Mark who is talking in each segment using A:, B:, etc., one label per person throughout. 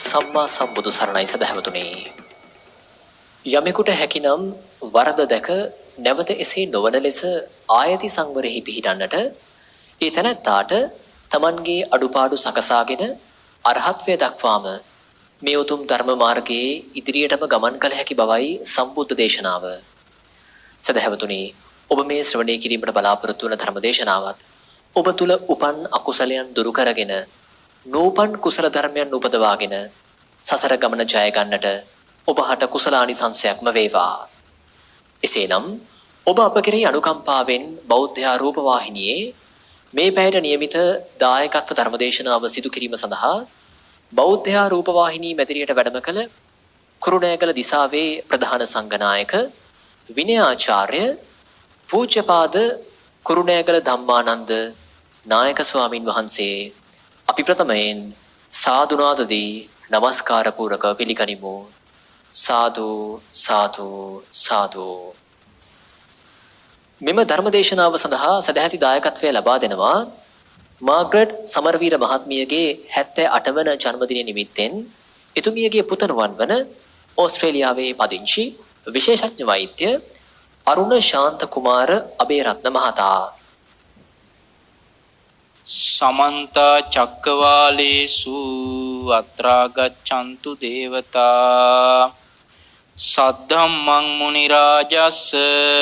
A: සම්මා සම්බුදු සරණයි සදහැවතුනි. යමෙකුට හැකිනම් වරද දැක නැවත එසේ නොවන ලෙස ආයති සංවරෙහි පිහිටන්නට ඒ තැනැත්තාට තමන්ගේ අඩුපාඩු සකසාගෙන අරහත්වය දක්වාම මේ උතුම් ධර්ම මාර්ගයේ ඉදිරියටම ගමන් කළ හැකි බවයි සම්බුද්ධ දේශනාව. සදහැවතුනි, ඔබ මේ ශ්‍රවණය කිරීමට බලාපොරොත්තු වන ධර්ම දේශනාවත් ඔබ තුල උපන් අකුසලයන් දුරු කරගෙන නූපන් කුසල ධර්මයන් උපදවාගෙන සසර ගමන ජය ගන්නට ඔබට කුසලානිසංසයක්ම වේවා. එසේනම් ඔබ අප කෙරෙහි අනුකම්පාවෙන් බෞද්ධ රූප වාහිනියේ මේ පැයට નિયમિત දායකත්ව ධර්මදේශනාව සිදු කිරීම සඳහා බෞද්ධ රූප වාහිනී මැදිරියට වැඩම කළ කුරුණෑගල දිසාවේ ප්‍රධාන සංඝනායක විනයාචාර්ය පූජ්‍යපාද කුරුණෑගල ධම්මානන්ද නායක ස්වාමින් වහන්සේ අපි ප්‍රථමයෙන් සාදුනාදදී නමස්කාර පූරක පිළිගනිමු. සාදු සාදු සාදු. මෙම ධර්මදේශනාව සඳහා සදැහැති දායකත්වය ලබා දෙනවා මාග්‍රට් සමරවීර මහත්මියගේ 78 වන ජන්මදිනය නිමිත්තෙන් එතුමියගේ පුතණුවන් වන ඕස්ට්‍රේලියාවේ පදිංචි විශේෂඥ වෛද්‍ය අරුණ ශාන්ත කුමාර අබේරත්න මහතා.
B: සමන්ත චක්කවාලේසු අත්‍රා ගච්ඡන්තු දේවතා සද්ධම්මං මුනි රාජස්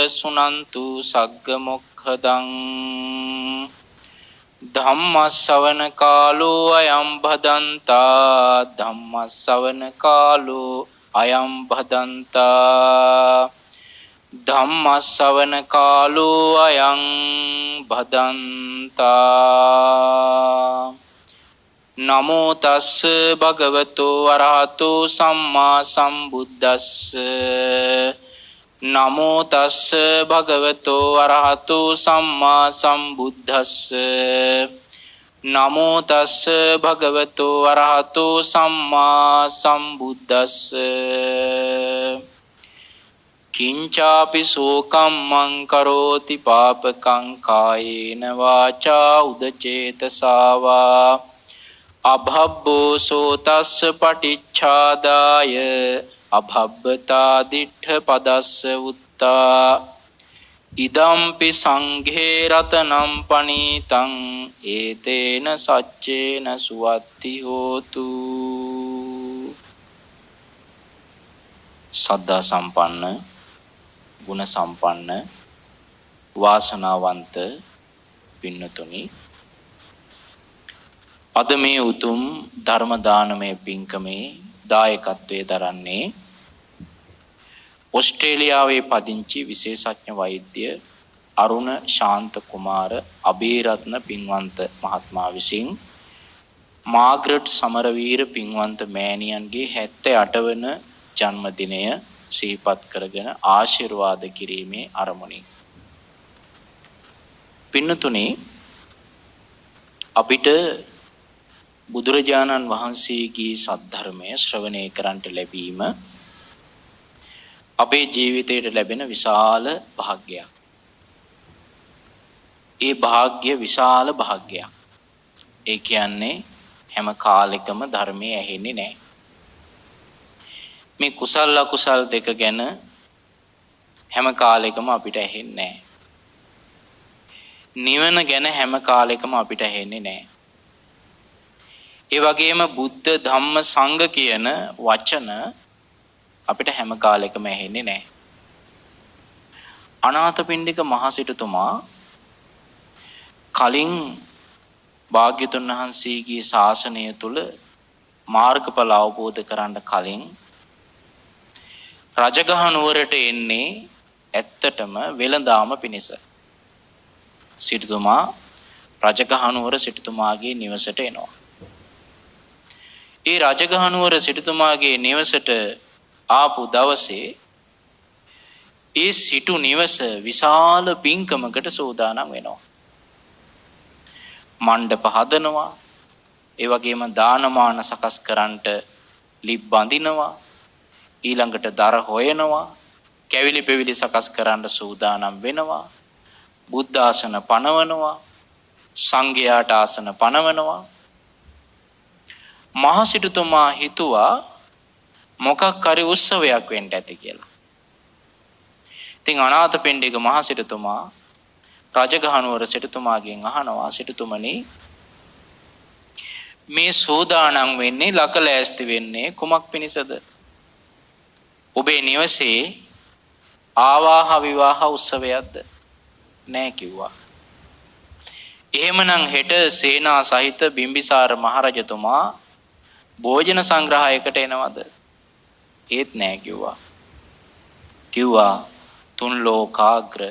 B: සුනන්තු සග්ග මොක්ඛදං ධම්මස්සවන කාලෝ අයං භදන්තා ධම්මස්සවන කාලෝ අයං භදන්තා ධම්මස්සවන කාලෝ අයං භදන්තා. නමෝ තස්ස භගවතෝ අරහතෝ සම්මා සම්බුද්දස්ස නමෝ තස්ස භගවතෝ අරහතෝ සම්මා සම්බුද්දස්ස නමෝ තස්ස භගවතෝ අරහතෝ සම්මා සම්බුද්දස්ස කිංචාපි සෝකම්මං කරෝති පාපකං කායේන වාචා උදචේතසාවා අභබ්බෝ සෝතස්ස පටිච්ඡාදාය අභබ්බතා දිඨ පදස්ස උත්තා ඉදම්පි සංඝේ රතනම් පනීතං ඒතේන සච්චේන සුවත්ති හෝතු. සද්ධා සම්පන්න ගුණ සම්පන්න වාසනාවන්ත පින්නතුනි, අද මේ උතුම් ධර්ම දානමය පින්කමේ දායකත්වයේ දරන්නේ ඕස්ට්‍රේලියාවේ පදිංචි විශේෂඥ වෛද්‍ය අරුණ ශාන්ත කුමාර අබේරත්න පින්වන්ත මහත්මයා විසින් මාග්‍රට් සමරවීර පින්වන්ත මෑණියන්ගේ 78 වන ජන්මදිනය සිහිපත් කරගෙන ආශිර්වාද කිරීමේ අරමුණින් පින්නතුනි, අපිට බුදුරජාණන් වහන්සේගේ සද්ධර්මය ශ්‍රවණය කරන්නට ලැබීම අපේ ජීවිතයට ලැබෙන විශාල භාග්‍යයක්. ඒ භාග්‍ය විශාල භාග්‍යයක්. ඒ කියන්නේ හැම කාලෙකම ධර්මයේ ඇහෙන්නේ නැහැ. මේ කුසල අකුසල් දෙක ගැන හැම කාලෙකම අපිට ඇහෙන්නේ නැහැ. නිවන ගැන හැම කාලෙකම අපිට ඇහෙන්නේ නැහැ. ඒ වගේම බුද්ධ ධම්ම සංඝ කියන වචන අපිට හැම කාලෙකම ඇහෙන්නේ නැහැ. අනාථපිණ්ඩික මහසිටුතුමා කලින් භාග්‍යතුන් වහන්සේගේ ශාසනය තුල මාර්ගඵල අවබෝධ කරගන්න කලින් රජගහ නුවරට එන්නේ ඇත්තටම වෙළඳාම පිණිස. සිටුතුමා රජගහ නුවර සිටුතුමාගේ නිවසට එනවා. ඒ රජගහ නුවර සිටුතුමාගේ නිවසට ආපු දවසේ ඒ සිටු නිවස විශාල පින්කමකට සූදානම් වෙනවා. මණ්ඩප හදනවා, ඒ වගේම දානමාන සකස් කරන්නට ලිප් බඳිනවා, ඊළඟට දර හොයනවා, කැවිලි පෙවිලි සකස් කරන්න සූදානම් වෙනවා, බුද්ධ ආසන පනවනවා, සංඝයාට ආසන පනවනවා. මහ සිටුතුමා හිතුවා මොකක් හරි උත්සවයක් වෙන්න ඇති කියලා. ඉතින් අනාථපිණ්ඩික මහ සිටුතුමා රජගහනුවර සිටුතුමාගෙන් අහනවා, සිටුතුමනි මේ සෝදානම් වෙන්නේ ලකලෑස්ති වෙන්නේ කුමක් පිණිසද? ඔබේ නිවසේ ආවාහ විවාහ උත්සවයක්ද? නෑ කිව්වා. එහෙමනම් හෙට සේනා සහිත බිම්බිසාර මහරජතුමා භෝජන සංග්‍රහයකට එනවද? ඒත් නෑ කිව්වා. කිව්වා තුන් ලෝකාග්‍ර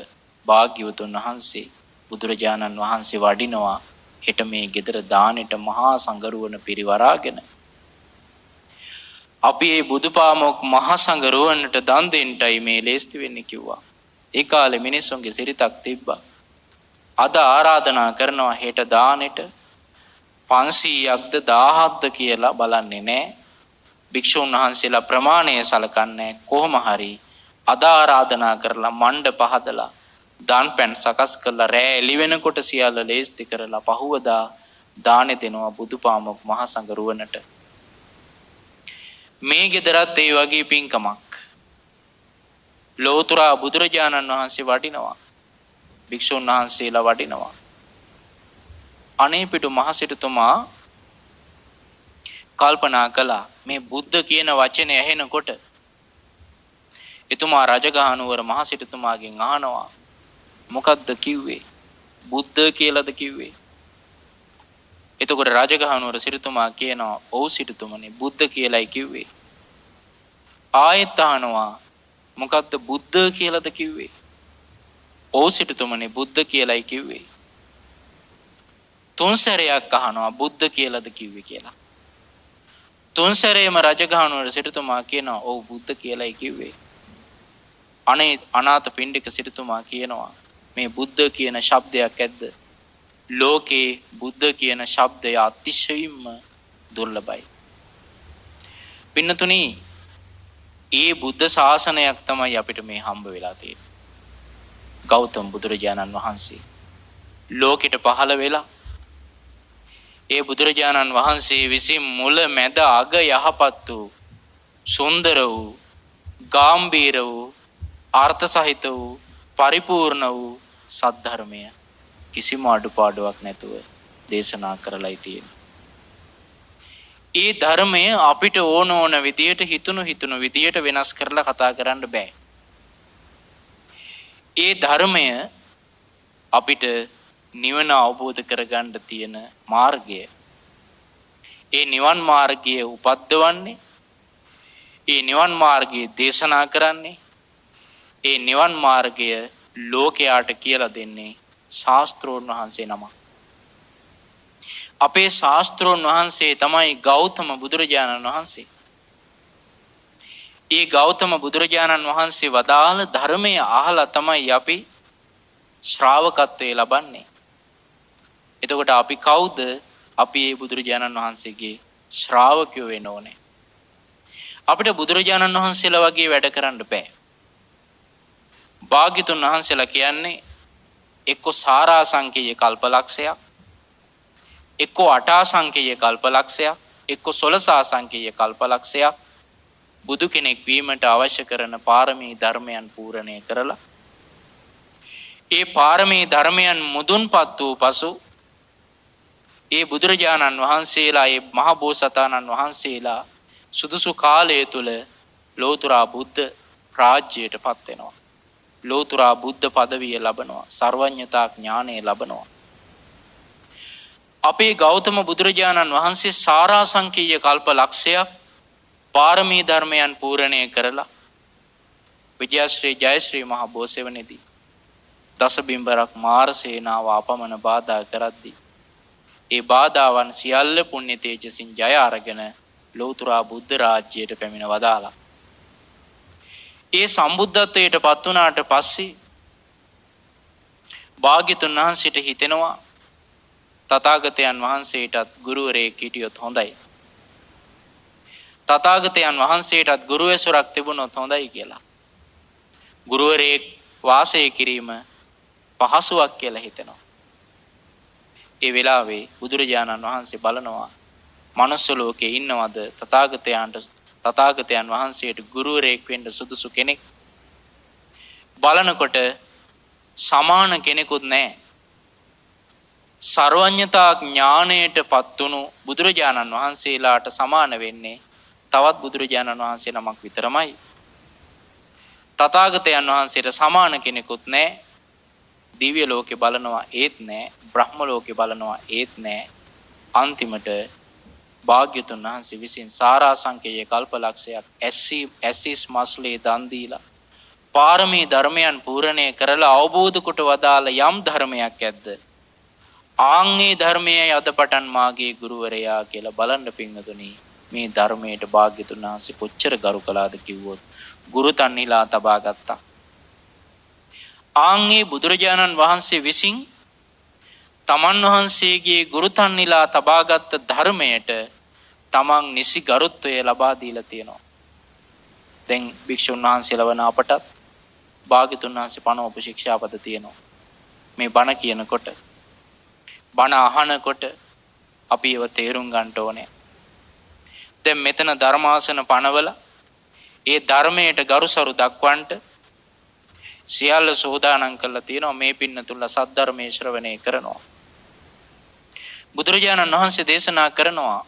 B: භාග්‍යවතුන් වහන්සේ බුදුරජාණන් වහන්සේ වඩිනවා හෙට මේ ගෙදර දානෙට මහා සංගරුවන පිරිවරාගෙන. අපි මේ බුදුපාමොක් මහා සංගරුවනට දන් දෙන්නයි මේ ලේස්ති වෙන්නේ කිව්වා. ඒ කාලේ මිනිස්සුන්ගේ සිරිතක් තිබ්බා. අද ආරාධනා කරනවා හෙට දානෙට 500ක්ද 1000ක්ද කියලා බලන්නේ නැහැ. භික්ෂුන් වහන්සේලා ප්‍රමාණය සලකන්නේ කොහොම හරි අද ආරාධනා කරලා මණ්ඩප හදලා දාන් පැන් සකස් කරලා රෑ එළි වෙනකොට සියල්ල ලේස්ති කරලා පහුවදා දානෙ දෙනවා බුදුපාමොක් මහා සංගරුවනට. මේ ගෙදරත් ඒ වගේ පින්කමක්. ලෝතුරා බුදුරජාණන් වහන්සේ වඩිනවා. භික්ෂුන් වහන්සේලා වඩිනවා. අනේපිටු මහ සිටුතුමා කල්පනා කළා මේ බුද්ධ කියන වචනේ ඇහෙනකොට එතුමා රජගහනුවර මහ සිටුතුමාගෙන් අහනවා මොකද්ද කිව්වේ? බුද්ධ කියලාද කිව්වේ? එතකොට රජගහනුවර සිටුතුමා කියනවා ඔව් සිටුතුමනි බුද්ධ කියලායි කිව්වේ. ආයෙත් අහනවා මොකද්ද බුද්ධ කියලාද කිව්වේ? ඔව් සිටුතුමනි බුද්ධ කියලායි කිව්වේ. තුන් සැරයක් අහනවා බුද්ධ කියලාද කිව්වේ කියලා. තුන් සැරේම රජගහනුවර සිටුතුමා කියනවා ඔව් බුද්ධ කියලායි කිව්වේ. අනේ අනාථපිණ්ඩික සිටුතුමා කියනවා මේ බුද්ධ කියන શબ્දයක් ඇද්ද? ලෝකේ බුද්ධ කියන શબ્දය අතිශයින්ම දුර්ලභයි. පින්නතුනි, ඒ බුද්ධ ශාසනයක් තමයි අපිට මේ හම්බ වෙලා තියෙන්නේ. ගෞතම බුදුරජාණන් වහන්සේ ලෝකෙට පහළ වෙලා ඒ බුදුරජාණන් වහන්සේ විසින් මුල මැද අග යහපත් වූ සුන්දර වූ ගාම්භීර වූ අර්ථ සහිත වූ පරිපූර්ණ වූ සද්ධර්මය කිසිම අඩුපාඩුවක් නැතුව දේශනා කරලායි තියෙන්නේ. ඒ ධර්මය අපිට ඕන විදියට හිතුණු විදියට වෙනස් කරලා කතා කරන්න බෑ. ඒ ධර්මය අපිට නිවන අවබෝධ කරගන්න තියෙන මාර්ගය. ඒ නිවන් මාර්ගය උපද්දවන්නේ, ඒ නිවන් මාර්ගය දේශනා කරන්නේ, ඒ නිවන් මාර්ගය ලෝකයාට කියලා දෙන්නේ ශාස්ත්‍රෝන් වහන්සේ නම. අපේ ශාස්ත්‍රෝන් වහන්සේ තමයි ගෞතම බුදුරජාණන් වහන්සේ. ඒ ගෞතම බුදුරජාණන් වහන්සේ වදාළ ධර්මය අහලා තමයි අපි ශ්‍රාවකත්වයේ ලබන්නේ. එතකොට අපි කවුද? අපි මේ බුදුරජාණන් වහන්සේගේ ශ්‍රාවකයෝ වෙන්න ඕනේ. අපිට බුදුරජාණන් වහන්සේලා වගේ වැඩ කරන්න බෑ. භාග්‍යතුන් වහන්සේලා කියන්නේ එක්ක සාරාසංකේය කල්පලක්ෂයක්, එක්ක අටාසංකේය කල්පලක්ෂයක්, එක්ක 16සංකේය කල්පලක්ෂයක් බුදු කෙනෙක් වීමට අවශ්‍ය කරන පාරමී ධර්මයන් පූර්ණණය කරලා ඒ පාරමී ධර්මයන් මුදුන්පත් වූ පසු ඒ බුදුරජාණන් වහන්සේලා ඒ මහ බෝසතාණන් වහන්සේලා සුදුසු කාලය තුල ලෝතුරා බුද්ධ රාජ්‍යයටපත් වෙනවා. ලෝතුරා බුද්ධ පදවිය ලබනවා. සර්වඥතා ඥානය ලබනවා. අපේ ගෞතම බුදුරජාණන් වහන්සේ සාරාසංකේය කල්පලක්ෂයක් පාරමී ධර්මයන් පූර්ණණය කරලා විජයශ්‍රී ජයශ්‍රී මහ බෝසෙවණේදී දසබිම්බරක් මාර සේනාව අපමණ බාධා කරද්දී ඒ බාධාවන් සියල්ල පුණ්‍ය තේජසින් ජය අරගෙන ලෝතුරා බුද්ධ රාජ්‍යයට පැමිණ වදාලා. ඒ සම්බුද්ධත්වයට පත් වුණාට පස්සේ භාග්‍යතුන් වහන්සේට හිතෙනවා තථාගතයන් වහන්සේටත් ගුරුවරයෙක් හිටියොත් හොඳයි. තථාගතයන් වහන්සේටත් ගුරුවැසුරක් තිබුණොත් හොඳයි කියලා. ගුරුවරයෙක් වාසය කිරීම පහසුවක් කියලා හිතෙනවා. ඒ වෙලාවේ බුදුරජාණන් වහන්සේ බලනවා මනුස්ස ලෝකේ ඉන්නවද තථාගතයන් වහන්සේට ගුරුවරයෙක් වෙන්න සුදුසු කෙනෙක්? බලනකොට සමාන කෙනෙකුත් නැහැ. සර්වඥතා ඥාණයටපත් වුණු බුදුරජාණන් වහන්සේලාට සමාන වෙන්නේ තවත් බුදුරජාණන් වහන්සේ නමක් විතරමයි. තථාගතයන් වහන්සේට සමාන කෙනෙකුත් නැහැ. දිව්‍ය ලෝකේ බලනවා ඒත් නැහැ. බ්‍රහ්ම ලෝකේ බලනවා ඒත් නැහැ. අන්තිමට භාග්‍යතුන් වහන්සේ විසින් සාරාංශකයේ කල්පලක්ෂයක් ඇසිස් මස්ලේ දන් දීලා පාරමී ධර්මයන් පූර්ණේ කරලා අවබෝධ කොට වදාළ යම් ධර්මයක් ඇද්ද? ආන්ගේ ධර්මයේ අදපටන් මාගේ ගුරුවරයා කියලා බලන්න පින්වතුනි. මේ ධර්මයට භාග්‍යතුන් වහන්සේ කොච්චර ගරු කළාද කිව්වොත් ගුරු තන්හිලා තබා ගත්තා. ආන්ගේ බුදුරජාණන් වහන්සේ විසින් තමන් වහන්සේගේ ගුරු තන්හිලා තබාගත් ධර්මයට තමන් නිසි ගරුත්වය ලබා දීලා තියෙනවා. දැන් භික්ෂුන් වහන්සේලා වන අපටත් භාග්‍යතුන් වහන්සේ පණ උපශික්ෂාපද තියෙනවා. මේ බණ කියනකොට බණ අහනකොට අපි ඒව තේරුම් ගන්න ඕනේ. දැන් මෙතන ධර්මාසන පනවල ඒ ධර්මයට ගරුසරු දක්වන්නට සියල්ල සෝදානම් කරලා තියෙනවා. මේ පින්නතුල්ලා සද්ධර්මයේ ශ්‍රවණය කරනවා. බුදුරජාණන් වහන්සේ දේශනා කරනවා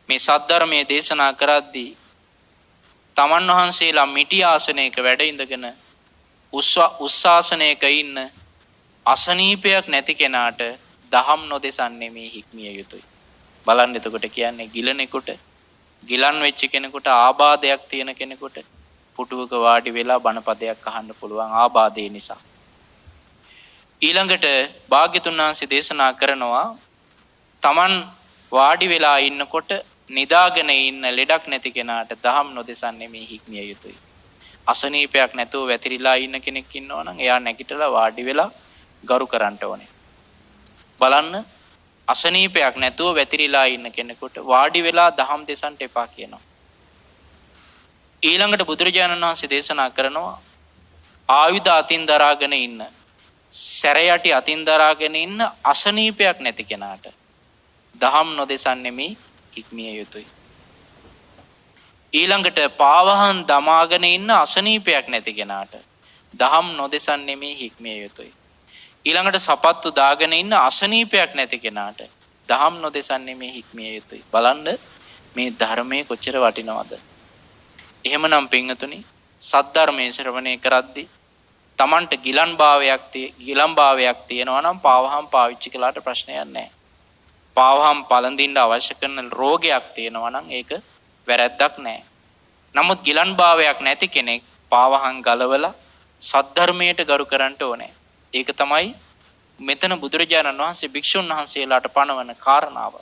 B: මේ සද්ධර්මයේ දේශනා කරද්දී තමන් වහන්සේලා මිටි ආසනයක වැඩ ඉඳගෙන උස්සාසනයක ඉන්න අසනීපයක් නැති කෙනාට දහම් නොදෙසන්නේ මේ හික්මිය යුතුයි. බලන්න එතකොට කියන්නේ ගිලනෙකුට ගිලන් වෙච්ච කෙනෙකුට ආබාධයක් තියෙන කෙනෙකුට පුටුවක වාඩි වෙලා බණපදයක් අහන්න පුළුවන් ආබාධය නිසා. ඊළඟට භාග්‍යතුන් වහන්සේ දේශනා කරනවා තමන් වාඩි වෙලා ඉන්නකොට නිදාගෙන ඉන්න ලෙඩක් නැති කෙනාට දහම් නොදෙසන්නේ මේ හික්මිය යුතුයි. අසනීපයක් නැතුව වැතිරිලා ඉන්න කෙනෙක් ඉන්නවා නම් එයා නැගිටලා වාඩි වෙලා ගරු කරන්න ඕනේ. බලන්න අසනීපයක් නැතුව වැතිරිලා ඉන්න කෙනෙකුට වාඩි වෙලා දහම් දෙසන්ට එපා කියනවා. ඊළඟට බුදුරජාණන් වහන්සේ දේශනා කරනවා ආයුධ අතින් දරාගෙන ඉන්න සැරයටි අතින් දරාගෙන ඉන්න අසනීපයක් නැති කෙනාට දහම් නොදෙසන්නේ මේ හික්මිය යුතුයි. ඊළඟට පාවහන් දමාගෙන ඉන්න අසනීපයක් නැති කෙනාට දහම් නොදෙසන්නේ මේ හික්මිය යුතුයි. ඊළඟට සපත්තු දාගෙන ඉන්න අසනීපයක් නැති කෙනාට දහම් නොදෙසන්නේ මේ හික්මිය යුතුයි. බලන්න මේ ධර්මයේ කොච්චර වටිනවද? එහෙමනම් පින්වතුනි සද්ධර්මයේ ශ්‍රවණය කරද්දී Tamanට ගිලන්භාවයක් තියෙනවා නම් පාවහම් පාවිච්චි කළාට ප්‍රශ්නයක් නැහැ. පාවහම් පළඳින්න අවශ්‍ය කරන රෝගයක් තියෙනවා නම් ඒක වැරැද්දක් නැහැ. නමුත් ගිලන්භාවයක් නැති කෙනෙක් පාවහම් ගලවලා සද්ධර්මයට ගරු කරන්න ඕනේ. ඒක තමයි මෙතන බුදුරජාණන් වහන්සේ භික්ෂුන් වහන්සේලාට පනවන කාරණාව.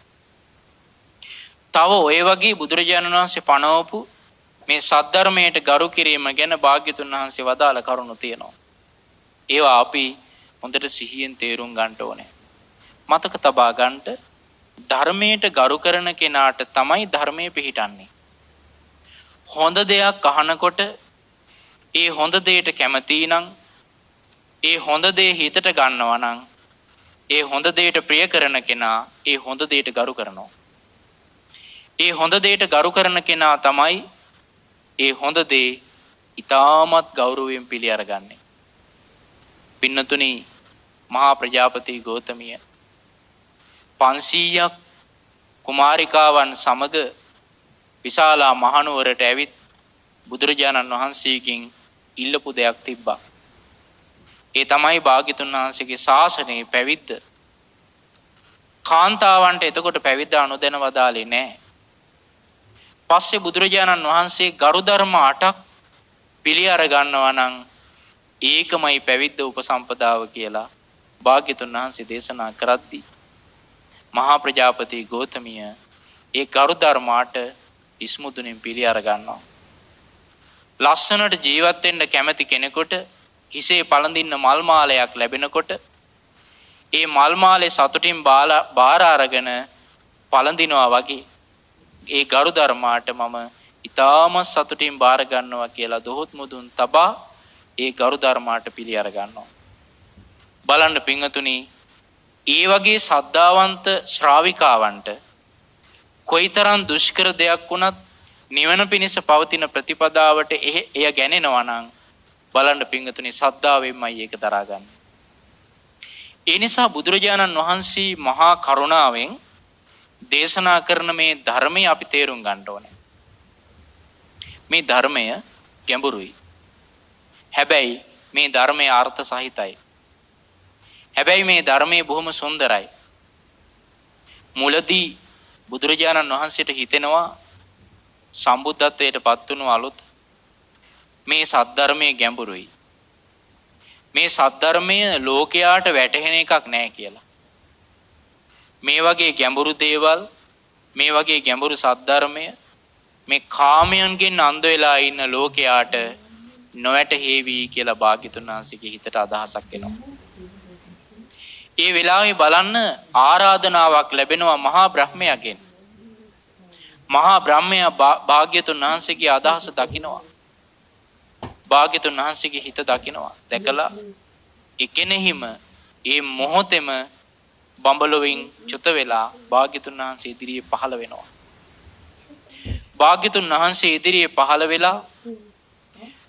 B: තව ඔය වගේ බුදුරජාණන් වහන්සේ පනවපු මේ සද්ධර්මයට ගරු කිරීම ගැන භාග්‍යතුන් වහන්සේ වදාළ කරුණු තියෙනවා. ඒවා අපි හොඳට සිහියෙන් තේරුම් ගන්න ඕනේ. මතක තබා ගන්නට ධර්මයට ගරු කරන කෙනාට තමයි ධර්මයේ පිහිටන්නේ. හොඳ දෙයක් අහනකොට ඒ හොඳ දෙයට කැමති නම් ඒ හොඳ දේ හිතට ගන්නවා නම් ඒ හොඳ දෙයට ප්‍රිය කරන කෙනා ඒ හොඳ දෙයට ගරු කරනවා. ඒ හොඳ දෙයට ගරු කරන කෙනා තමයි ඒ හොඳ දේ ඊටමත් ගෞරවයෙන් පිළි අරගන්නේ. පින්නතුනි මහා ප්‍රජාපති ගෞතමිය 500ක් කුමාරිකාවන් සමග විශාලා මහනුවරට ඇවිත් බුදුරජාණන් වහන්සේගෙන් ඉල්ලපු දෙයක් තිබ්බා. ඒ තමයි භාග්‍යතුන් වහන්සේගේ ශාසනයේ පැවිද්ද. කාන්තාවන්ට එතකොට පැවිද්ද අනුදැන වදාලේ නැහැ. පස්සේ බුදුරජාණන් වහන්සේ ගරු ධර්ම 8ක් පිළි අර ගන්නවා නම් ඒකමයි පැවිද්ද උපසම්පදාව කියලා භාග්‍යතුන් වහන්සේ දේශනා කරද්දී මහා ප්‍රජාපති ගෞතමිය ඒ ගරු ධර්ම 8 ඉස්මුතුනින් පිළි අර ගන්නවා. ලස්සනට ජීවත් වෙන්න කැමති කෙනෙකුට හිසේ පළඳින්න මල් මාලයක් ලැබෙනකොට ඒ මල් මාලේ සතුටින් බාර අරගෙන පළඳිනවා වගේ ඒ ගරු ධර්මාට මම ඊටාම සතුටින් බාර ගන්නවා කියලා දොහොත් මුදුන් තබා ඒ ගරු ධර්මාට පිළි අර ගන්නවා. බලන්න පින්වතුනි, ඒ වගේ සද්ධාවන්ත ශ්‍රාවිකාවන්ට කොයිතරම් දුෂ්කර දෙයක් වුණත් නිවන පිණිස පවතින ප්‍රතිපදාවට එය ගැනෙනවා නම් බලන්න පිංගතුනි සද්ධාවෙන්මයි ඒක දරාගන්නේ. ඒ නිසා බුදුරජාණන් වහන්සේ මහා කරුණාවෙන් දේශනා කරන මේ ධර්මය අපි තේරුම් ගන්න ඕනේ. මේ ධර්මය ගැඹුරුයි. හැබැයි මේ ධර්මයේ අර්ථ සහිතයි. හැබැයි මේ ධර්මයේ බොහොම සුන්දරයි. මුලදී බුදුරජාණන් වහන්සේට හිතෙනවා සම්බුද්ධත්වයට පත් වුණු අලුත් මේ සද්ධර්මයේ ගැඹුරුයි. මේ සද්ධර්මය ලෝකයාට වැටහෙන එකක් නෑ කියලා. මේ වගේ ගැඹුරු දේවල් මේ වගේ ගැඹුරු සද්ධර්මය මේ කාමයන්ගෙන් අන්ධ වෙලා ඉන්න ලෝකයාට නොවැටහෙවි කියලා භාග්‍යතුන් වහන්සේගේ හිතට අදහසක් එනවා. ඒ වෙලාවේ බලන්න ආරාධනාවක් ලැබෙනවා මහා බ්‍රහ්මයාගෙන්. මහා බ්‍රහ්මයා භාග්‍යතුන් වහන්සේගේ අදහස දකිනවා. භාග්‍යතුන් වහන්සේගේ හිත දකිනවා. දැකලා එකෙනෙහිම ඒ මොහොතේම බඹලොවින් චුත වෙලා භාග්‍යතුන් වහන්සේ ඉදිරියේ පහළ වෙනවා. භාග්‍යතුන් වහන්සේ ඉදිරියේ පහළ වෙලා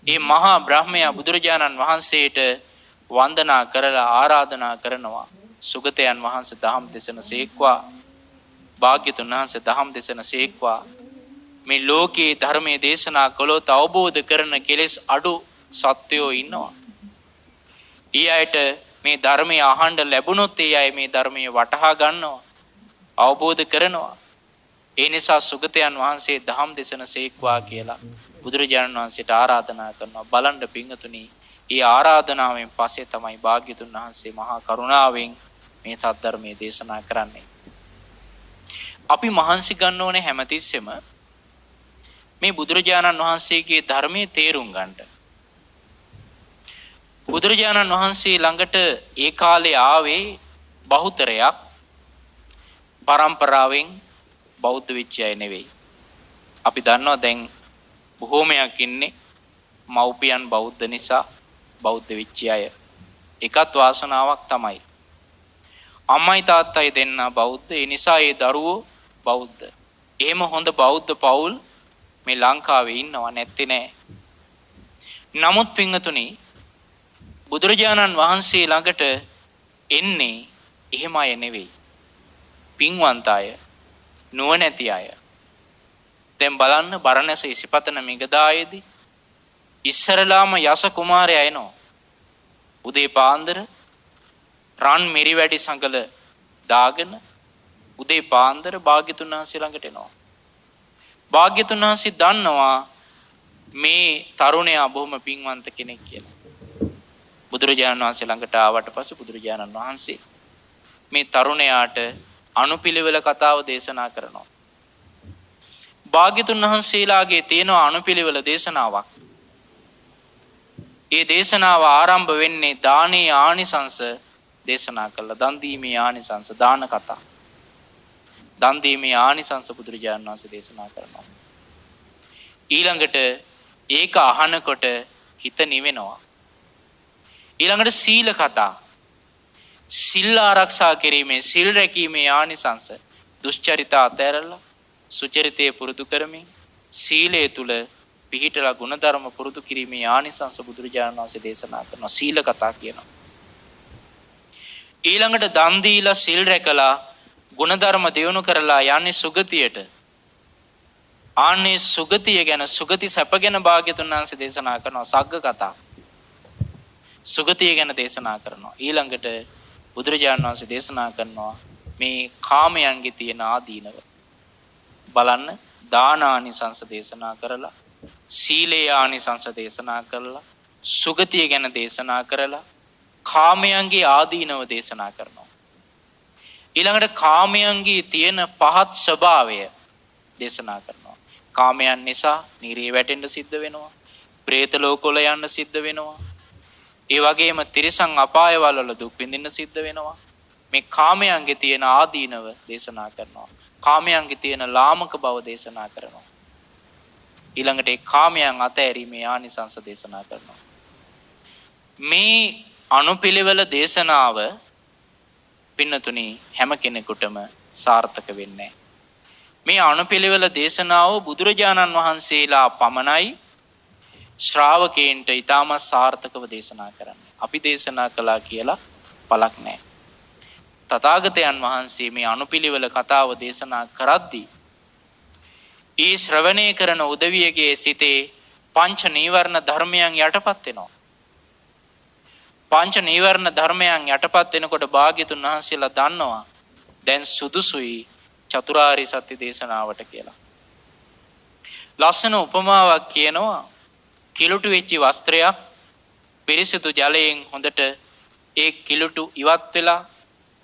B: ඒ මහා බ්‍රහ්මයා බුදුරජාණන් වහන්සේට වන්දනා කරලා ආරාධනා කරනවා. සුගතයන් වහන්සේ දහම් දේශන සේක්වා. භාග්‍යතුන් වහන්සේ දහම් දේශන සේක්වා. මේ ලෝකයේ ධර්මයේ දේශනා කළොත් අවබෝධ කරන කෙලෙස් අඩු සත්වයෝ ඉන්නවා. ඊ අයට මේ ධර්මය අහන්න ලැබුණොත් ඒ අය මේ ධර්මයේ වටහා ගන්නවා. අවබෝධ කරනවා. ඒ නිසා සුගතයන් වහන්සේ දහම් දේශන සේක්වා කියලා බුදුරජාණන් වහන්සේට ආරාධනා කරනවා. බලන්න පිංගතුනි, ඒ ආරාධනාවෙන් පස්සේ තමයි භාග්‍යතුන් වහන්සේ මහා කරුණාවෙන් මේ සද්ධර්මයේ දේශනා කරන්නේ. අපි මහන්සි ගන්න ඕනේ හැමතිස්සෙම මේ බුදුරජාණන් වහන්සේගේ ධර්මයේ තේරුම් ගන්නට. බුදුරජාණන් වහන්සේ ළඟට ඒ කාලේ ආවේ බහුතරයක් පරම්පරාවෙන් බෞද්ධ වෙච්ච අය නෙවෙයි. අපි දන්නවා දැන් බොහෝමයක් ඉන්නේ මව්පියන් බෞද්ධ නිසා බෞද්ධ වෙච්ච අය. එකත් වාසනාවක් තමයි. අම්මයි තාත්තයි දෙන්න බෞද්ධ. ඒ නිසා ඒ දරුවෝ බෞද්ධ. එහෙම හොඳ බෞද්ධ පවුල් මේ ලංකාවේ ඉන්නවා නැත්තේ නෑ. නමුත් පින්වතුනි බුදුරජාණන් වහන්සේ ළඟට එන්නේ එහෙම අය නෙවෙයි. පින්වන්ත අය, නුවණැති අය. දැන් බලන්න බරණැස ඉසිපතන මිගදායේදී ඉස්සරලාම යස කුමාරයා එනවා. උදේ පාන්දර රන් මෙරි වැඩි සංගල දාගෙන උදේ පාන්දර භාග්‍යතුන් වහන්සේ ළඟට එනවා. භාග්‍යතුන් වහන්සේ දන්නවා මේ තරුණයා බොහොම පින්වන්ත කෙනෙක් කියලා. බුදුරජාණන් වහන්සේ ළඟට ආවට පස්සේ බුදුරජාණන් වහන්සේ මේ තරුණයාට අනුපිළිවෙල කතාව දේශනා කරනවා. භාග්‍යතුන් වහන්සේලාගේ තියෙන අනුපිළිවෙල දේශනාවක්. ඒ දේශනාව ආරම්භ වෙන්නේ දානේ ආනිසංස දේශනා කළා. දන් දීමේ ආනිසංස දාන කතා. දන් දීමේ ආනිසංස බුදුරජාණන් වහන්සේ දේශනා කරනවා. ඊළඟට ඒක අහනකොට හිත නිවෙනවා. ඊළඟට සීල කතා. සිල් ආරක්ෂා කිරීමේ සිල් රැකීමේ ආනිසංස දුෂ්චරිත අතහැරලා සුචරිතය පුරුදු කරමින් සීලය තුල පිහිටලා ගුණධර්ම පුරුදු කිරීමේ ආනිසංස බුදුරජාණන් වහන්සේ දේශනා කරනවා. සීල කතා කියනවා. ඊළඟට දන් දීලා සිල් රැකලා ගුණධර්ම දියුණු කරලා යන්නේ සුගතියට. ආන්නේ සුගතිය ගැන සුගති සැප ගැන භාග්‍යතුන් වහන්සේ දේශනා කරනවා. සග්ග කතා. සුගතිය ගැන දේශනා කරනවා. ඊළඟට බුදුරජාණන් වහන්සේ දේශනා කරනවා මේ කාමයන්ගේ තියෙන ආදීනව. බලන්න දානානිසංස දේශනා කරලා සීලේ ආනිසංස දේශනා කරලා සුගතිය ගැන දේශනා කරලා කාමයන්ගේ ආදීනව දේශනා කරනවා. ඊළඟට කාමයන්ගේ තියෙන පහත් ස්වභාවය දේශනා කරනවා. කාමයන් නිසා නිරේ වැටෙන්න සිද්ධ වෙනවා. പ്രേත ලෝකවල යන්න සිද්ධ වෙනවා. ඒ වගේම තිරිසන් අපායවල වල දුක් විඳින්න සිද්ධ වෙනවා. මේ කාමයන්ගේ තියෙන ආදීනව දේශනා කරනවා. කාමයන්ගේ තියෙන ලාමක බව දේශනා කරනවා. ඊළඟට ඒ කාමයන් අතහැරීමේ ආනිසංස දේශනා කරනවා. මේ අනුපිළිවෙල දේශනාව පින්නතුනි හැම කෙනෙකුටම සාර්ථක වෙන්නේ. මේ අනුපිළිවෙල දේශනාව බුදුරජාණන් වහන්සේලා පමණයි ශ්‍රාවකයන්ට ඊටම සාර්ථකව දේශනා කරන්නේ. අපි දේශනා කළා කියලා පළක් නැහැ. තථාගතයන් වහන්සේ මේ අනුපිළිවෙල කතාව දේශනා කරද්දී ඒ ශ්‍රවණය කරන උදවියගේ සිතේ පංච නීවරණ ධර්මයන් යටපත් වෙනවා. පංච නීවරණ ධර්මයන් යටපත් වෙනකොට භාග්‍යතුන් වහන්සේලා දන්නවා දැන් සුදුසුයි චතුරාර්ය සත්‍ය දේශනාවට කියලා. ලස්සන උපමාවක් කියනවා. කිලුටු වෙච්ච වස්ත්‍රයක් පිරිසිදු ජලයෙන් හොඳට ඒ කිලුටු ඉවත් වෙලා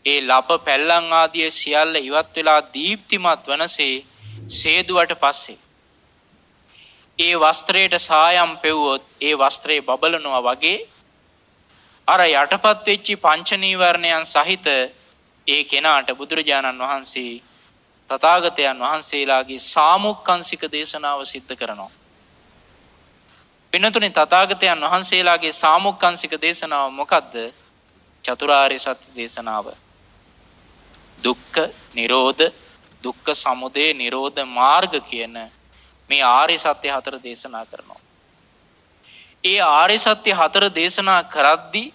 B: ඒ ලප පැල්ලම් ආදී සියල්ල ඉවත් වෙලා දීප්තිමත් වනසේ සේදුවට පස්සේ ඒ වස්ත්‍රයට සායම් පෙව්වොත් ඒ වස්ත්‍රය බබලනවා වගේ අර යටපත් වෙච්ච පංච නීවරණයන් සහිත ඒ කෙනාට බුදුරජාණන් වහන්සේ තථාගතයන් වහන්සේලාගේ සාමුක්ඛංශික දේශනාව සිද්ධ කරනවා. පින්නතුනි තථාගතයන් වහන්සේලාගේ සාමුක්ඛංශික දේශනාව මොකද්ද? චතුරාර්ය සත්‍ය දේශනාව. දුක්ඛ නිරෝධ දුක්ඛ සමුදය නිරෝධ මාර්ග කියන මේ ආර්ය සත්‍ය හතර දේශනා කරනවා. ඒ ආර්ය සත්‍ය හතර දේශනා කරද්දී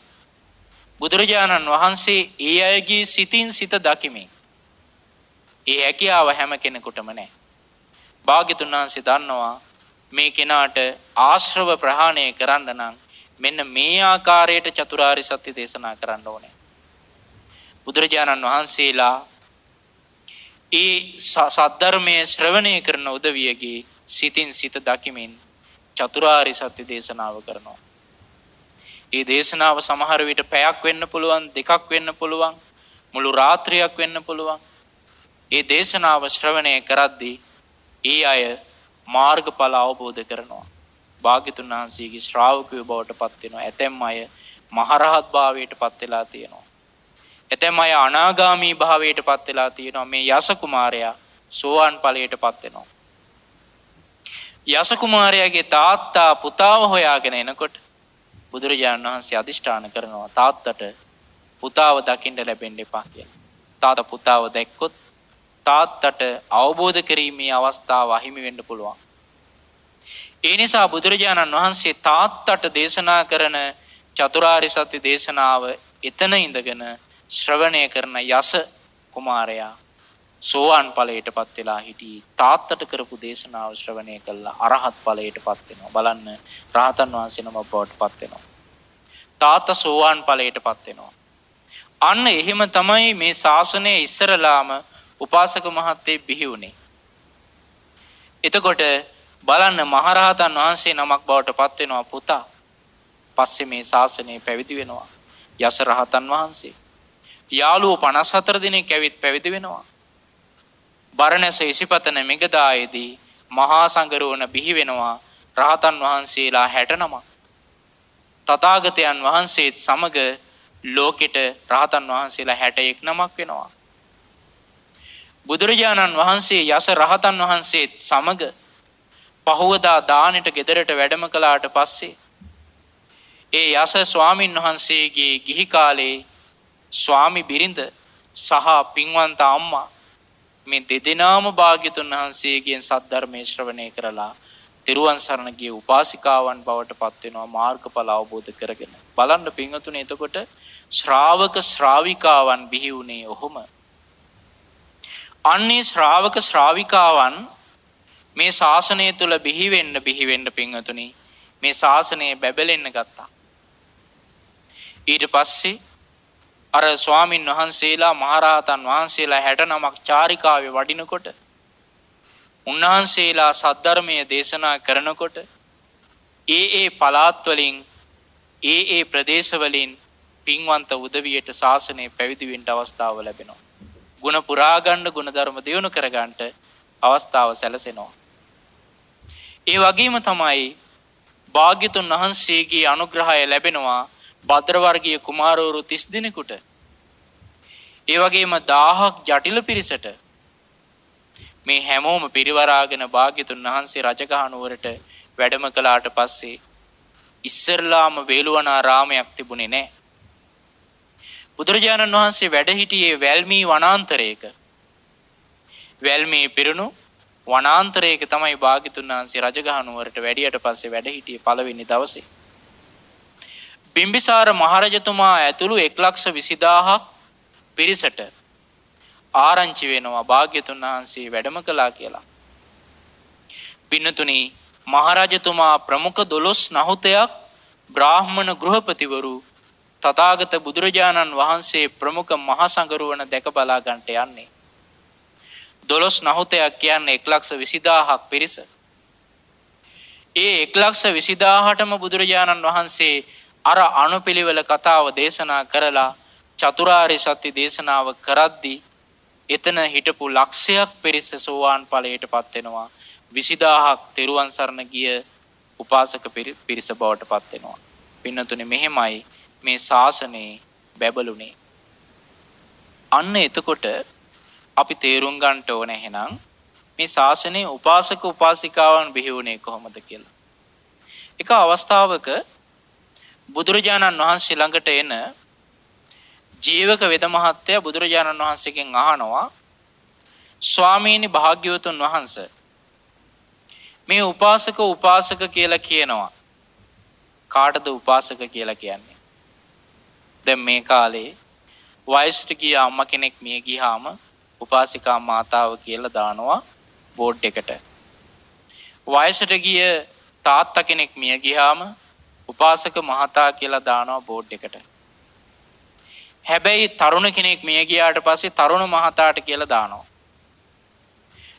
B: බුදුරජාණන් වහන්සේ ඒ අයගේ සිතින් සිත දකිමින් ඒ හැකියාව හැම කෙනෙකුටම නැහැ. භාග්‍යතුන් වහන්සේ දන්නවා මේ කෙනාට ආශ්‍රව ප්‍රහාණය කරන්න නම් මෙන්න මේ ආකාරයට චතුරාර්ය සත්‍ය දේශනා කරන්න ඕනේ. බුදුරජාණන් වහන්සේලා ඒ සද්ධර්මයේ ශ්‍රවණය කරන උදවියගේ සිතින් සිත දකිමින් චතුරාර්ය සත්‍ය දේශනාව කරනවා. ඒ දේශනාව සමහර විට පැයක් වෙන්න පුළුවන්, දෙකක් වෙන්න පුළුවන්, මුළු රාත්‍රියක් වෙන්න පුළුවන්. ඒ දේශනාව ශ්‍රවණය කරද්දී ඒ අය මාර්ගඵල අවබෝධ කරනවා. භාග්‍යතුන් වහන්සේගේ ශ්‍රාවකයෝ බවට පත් වෙනවා. ඇතැම් අය මහරහත් භාවයට පත් වෙලා තියෙනවා. ඇතැම් අය අනාගාමී භාවයට පත් වෙලා තියෙනවා. මේ යස කුමාරයා සෝවාන් ඵලයට පත් වෙනවා. යස කුමාරයාගේ තාත්තා පුතාව හොයාගෙන එනකොට බුදුරජාණන් වහන්සේ අදිෂ්ඨාන කරනවා තාත්තට පුතාව දකින්න ලැබෙන්න එපා කියලා. තාත්තා පුතාව දැක්කොත් තාත්තට අවබෝධ කිරීමේ අවස්ථාව අහිමි වෙන්න පුළුවන්. ඒ නිසා බුදුරජාණන් වහන්සේ තාත්තට දේශනා කරන චතුරාර්ය සත්‍ය දේශනාව එතන ඉඳගෙන ශ්‍රවණය කරන යස කුමාරයා සෝවාන් ඵලයටපත් වෙලා හිටි තාත්තට කරපු දේශනාව ශ්‍රවණය කළා අරහත් ඵලයටපත් වෙනවා. බලන්න රහතන් වහන්සේ නමක් බවටපත් වෙනවා. තාත්තා සෝවාන් ඵලයටපත් වෙනවා. අන්න එහෙම තමයි මේ ශාසනයේ ඉස්සරලාම උපාසක මහත්තයෙක් බිහි වුණේ. එතකොට බලන්න මහරහතන් වහන්සේ නමක් බවට පත් වෙනවා පුතා. පස්සේ මේ ශාසනය පැවිදි වෙනවා. යස රහතන් වහන්සේ. යාළුවෝ 54 දිනක් ඇවිත් පැවිදි වෙනවා. බරණැස ඉසිපතන මෙගදායේදී මහා සංඝරෝණ බිහි වෙනවා රහතන් වහන්සේලා 69. තථාගතයන් වහන්සේත් සමග ලෝකෙට රහතන් වහන්සේලා 61 නමක් වෙනවා. බුදුරජාණන් වහන්සේ යස රහතන් වහන්සේත් සමග පහවදා දානෙට ගෙදරට වැඩම කළාට පස්සේ ඒ යස ස්වාමින් වහන්සේගේ ගිහි කාලේ ස්වාමි බිරිඳ සහ පින්වන්ත අම්මා මේ දෙදෙනාම භාග්‍යතුන් වහන්සේගෙන් සද්ධර්මයේ ශ්‍රවණය කරලා තිරුවන් සරණ ගිය උපාසිකාවන් බවට පත් වෙනවා මාර්ගඵල අවබෝධ කරගෙන. බලන්න පින්වතුනි එතකොට ශ්‍රාවක ශ්‍රාවිකාවන් බිහි වුණේ ඔහොම. අන්නේ ශ්‍රාවක ශ්‍රාවිකාවන් මේ ශාසනය තුල බිහි වෙන්න පින්වතුනි මේ ශාසනය බැබලෙන්න ගත්තා. ඊට පස්සේ අර ස්වාමින් වහන්සේලා මහරහතන් වහන්සේලා 69ක් චාරිකාවේ වඩිනකොට උන්වහන්සේලා සද්ධර්මයේ දේශනා කරනකොට ඒ පළාත් වලින් ඒ ප්‍රදේශ වලින් පින්වන්ත උදවියට ශාසනය පැවිදි වෙන්න අවස්ථාව ලැබෙනවා. ගුණ පුරා ගන්න ගුණ ධර්ම දියුණු කර ගන්නට අවස්ථාව සැලසෙනවා. ඒ වගේම තමයි භාග්‍යතුන් වහන්සේගේ අනුග්‍රහය ලැබෙනවා භද්‍ර වර්ගීය කුමාරවරු 30 දිනෙකට. ඒ වගේම 1000ක් ජටිල පිරිසට මේ හැමෝම පිරිවරාගෙන භාග්‍යතුන් වහන්සේ රජගහ නුවරට වැඩම කළාට පස්සේ ඉස්සරලාම වේළුවනාරාමයක් තිබුණේ නැහැ. බුදුරජාණන් වහන්සේ වැඩ සිටියේ වැල්මී වනාන්තරයක. වැල්මේ පිරුණු වනාන්තරයක තමයි භාග්‍යතුන් වහන්සේ රජගහ නුවරට වැඩියට පස්සේ වැඩ හිටියේ පළවෙනි දවසේ. බිම්බිසාර මහරජතුමා ඇතුළු 1,20,000ක් පිරිසට ආරංචි වෙනවා භාග්‍යතුන් වහන්සේ වැඩම කළා කියලා. පින්නතුනි මහරජතුමා ප්‍රමුඛ 12 නහුතයක් බ්‍රාහ්මණ ගෘහපතිවරු තථාගත බුදුරජාණන් වහන්සේ ප්‍රමුඛ මහා සංඝරුවන දැක බලා ගන්නට යන්නේ. 12 නහුතයක් කියන්නේ 1,20,000ක් පිරිස. ඒ 1,20,000ටම බුදුරජාණන් වහන්සේ අර අනුපිළිවෙල කතාව දේශනා කරලා චතුරාර්ය සත්‍ය දේශනාව කරද්දී එතන හිටපු ලක්ෂයක් පිරිස සෝවාන් ඵලයටපත් වෙනවා. 20,000ක් තෙරුවන් සරණ ගිය උපාසක පිරිස බවට පත් වෙනවා. පින්නතුනේ මෙහෙමයි මේ ශාසනයේ බැබළුනේ. අන්න එතකොට අපි තේරුම් ගන්න ඕන එහෙනම් මේ ශාසනයේ උපාසක උපාසිකාවන් බිහි වුණේ කොහොමද කියලා. එක අවස්ථාවක බුදුරජාණන් වහන්සේ ළඟට එන ජීවක වෙද මහත්තයා බුදුරජාණන් වහන්සේගෙන් අහනවා ස්වාමීනි භාග්‍යවතුන් වහන්සේ මේ උපාසක කියලා කියනවා. කාටද උපාසක කියලා කියන්නේ? දැන් මේ කාලේ වයසට ගිය අම්මා කෙනෙක් මිය ගියාම උපාසිකා මාතාව කියලා දානවා බෝඩ් එකට. වයසට ගිය තාත්තා කෙනෙක් මිය ගියාම උපාසක මහතා කියලා දානවා බෝඩ් එකට. හැබැයි තරුණ කෙනෙක් මිය ගියාට පස්සේ තරුණ මහතාට කියලා දානවා.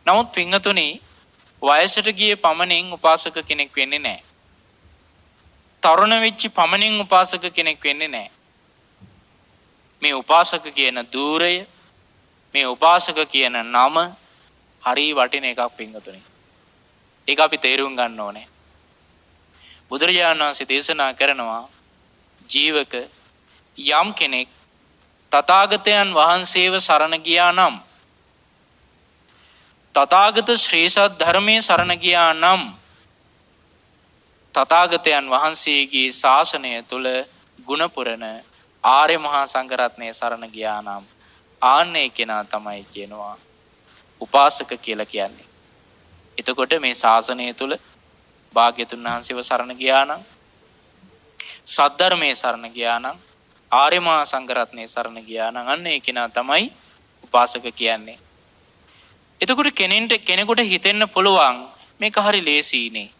B: නමුත් පින්වතුනි වයසට ගියේ පමණින් උපාසක කෙනෙක් වෙන්නේ නැහැ. තරුණ වෙච්ච පමණින් උපාසක කෙනෙක් වෙන්නේ නැහැ. මේ උපාසක කියන ධූරය, මේ උපාසක කියන නම හරි වටින එකක් පින්වතුනි. ඒක අපි තේරුම් ගන්න ඕනේ. බුදුරජාණන් වහන්සේ දේශනා කරනවා ජීවක යම් කෙනෙක් තථාගතයන් වහන්සේව සරණ ගියා නම්, තථාගත ශ්‍රී සත් ධර්මයේ සරණ ගියා නම්, තථාගතයන් වහන්සේගේ ශාසනය තුල ගුණ පුරන ආර්ය මහා සංඝරත්නයේ සරණ ගියා නම් ආන්නේ කෙනා තමයි කියනවා උපාසක කියලා කියන්නේ. එතකොට මේ ශාසනය තුල භාග්‍යතුන් වහන්සේව සරණ ගියා නම්, සද්ධර්මයේ සරණ ගියා නම්, ආර්ය මහා සංඝරත්නයේ සරණ ගියා නම් අන්නේ කෙනා තමයි උපාසක කියන්නේ. එතකොට කෙනෙකුට හිතෙන්න පුළුවන් මේක හරි ලේසියිනේ.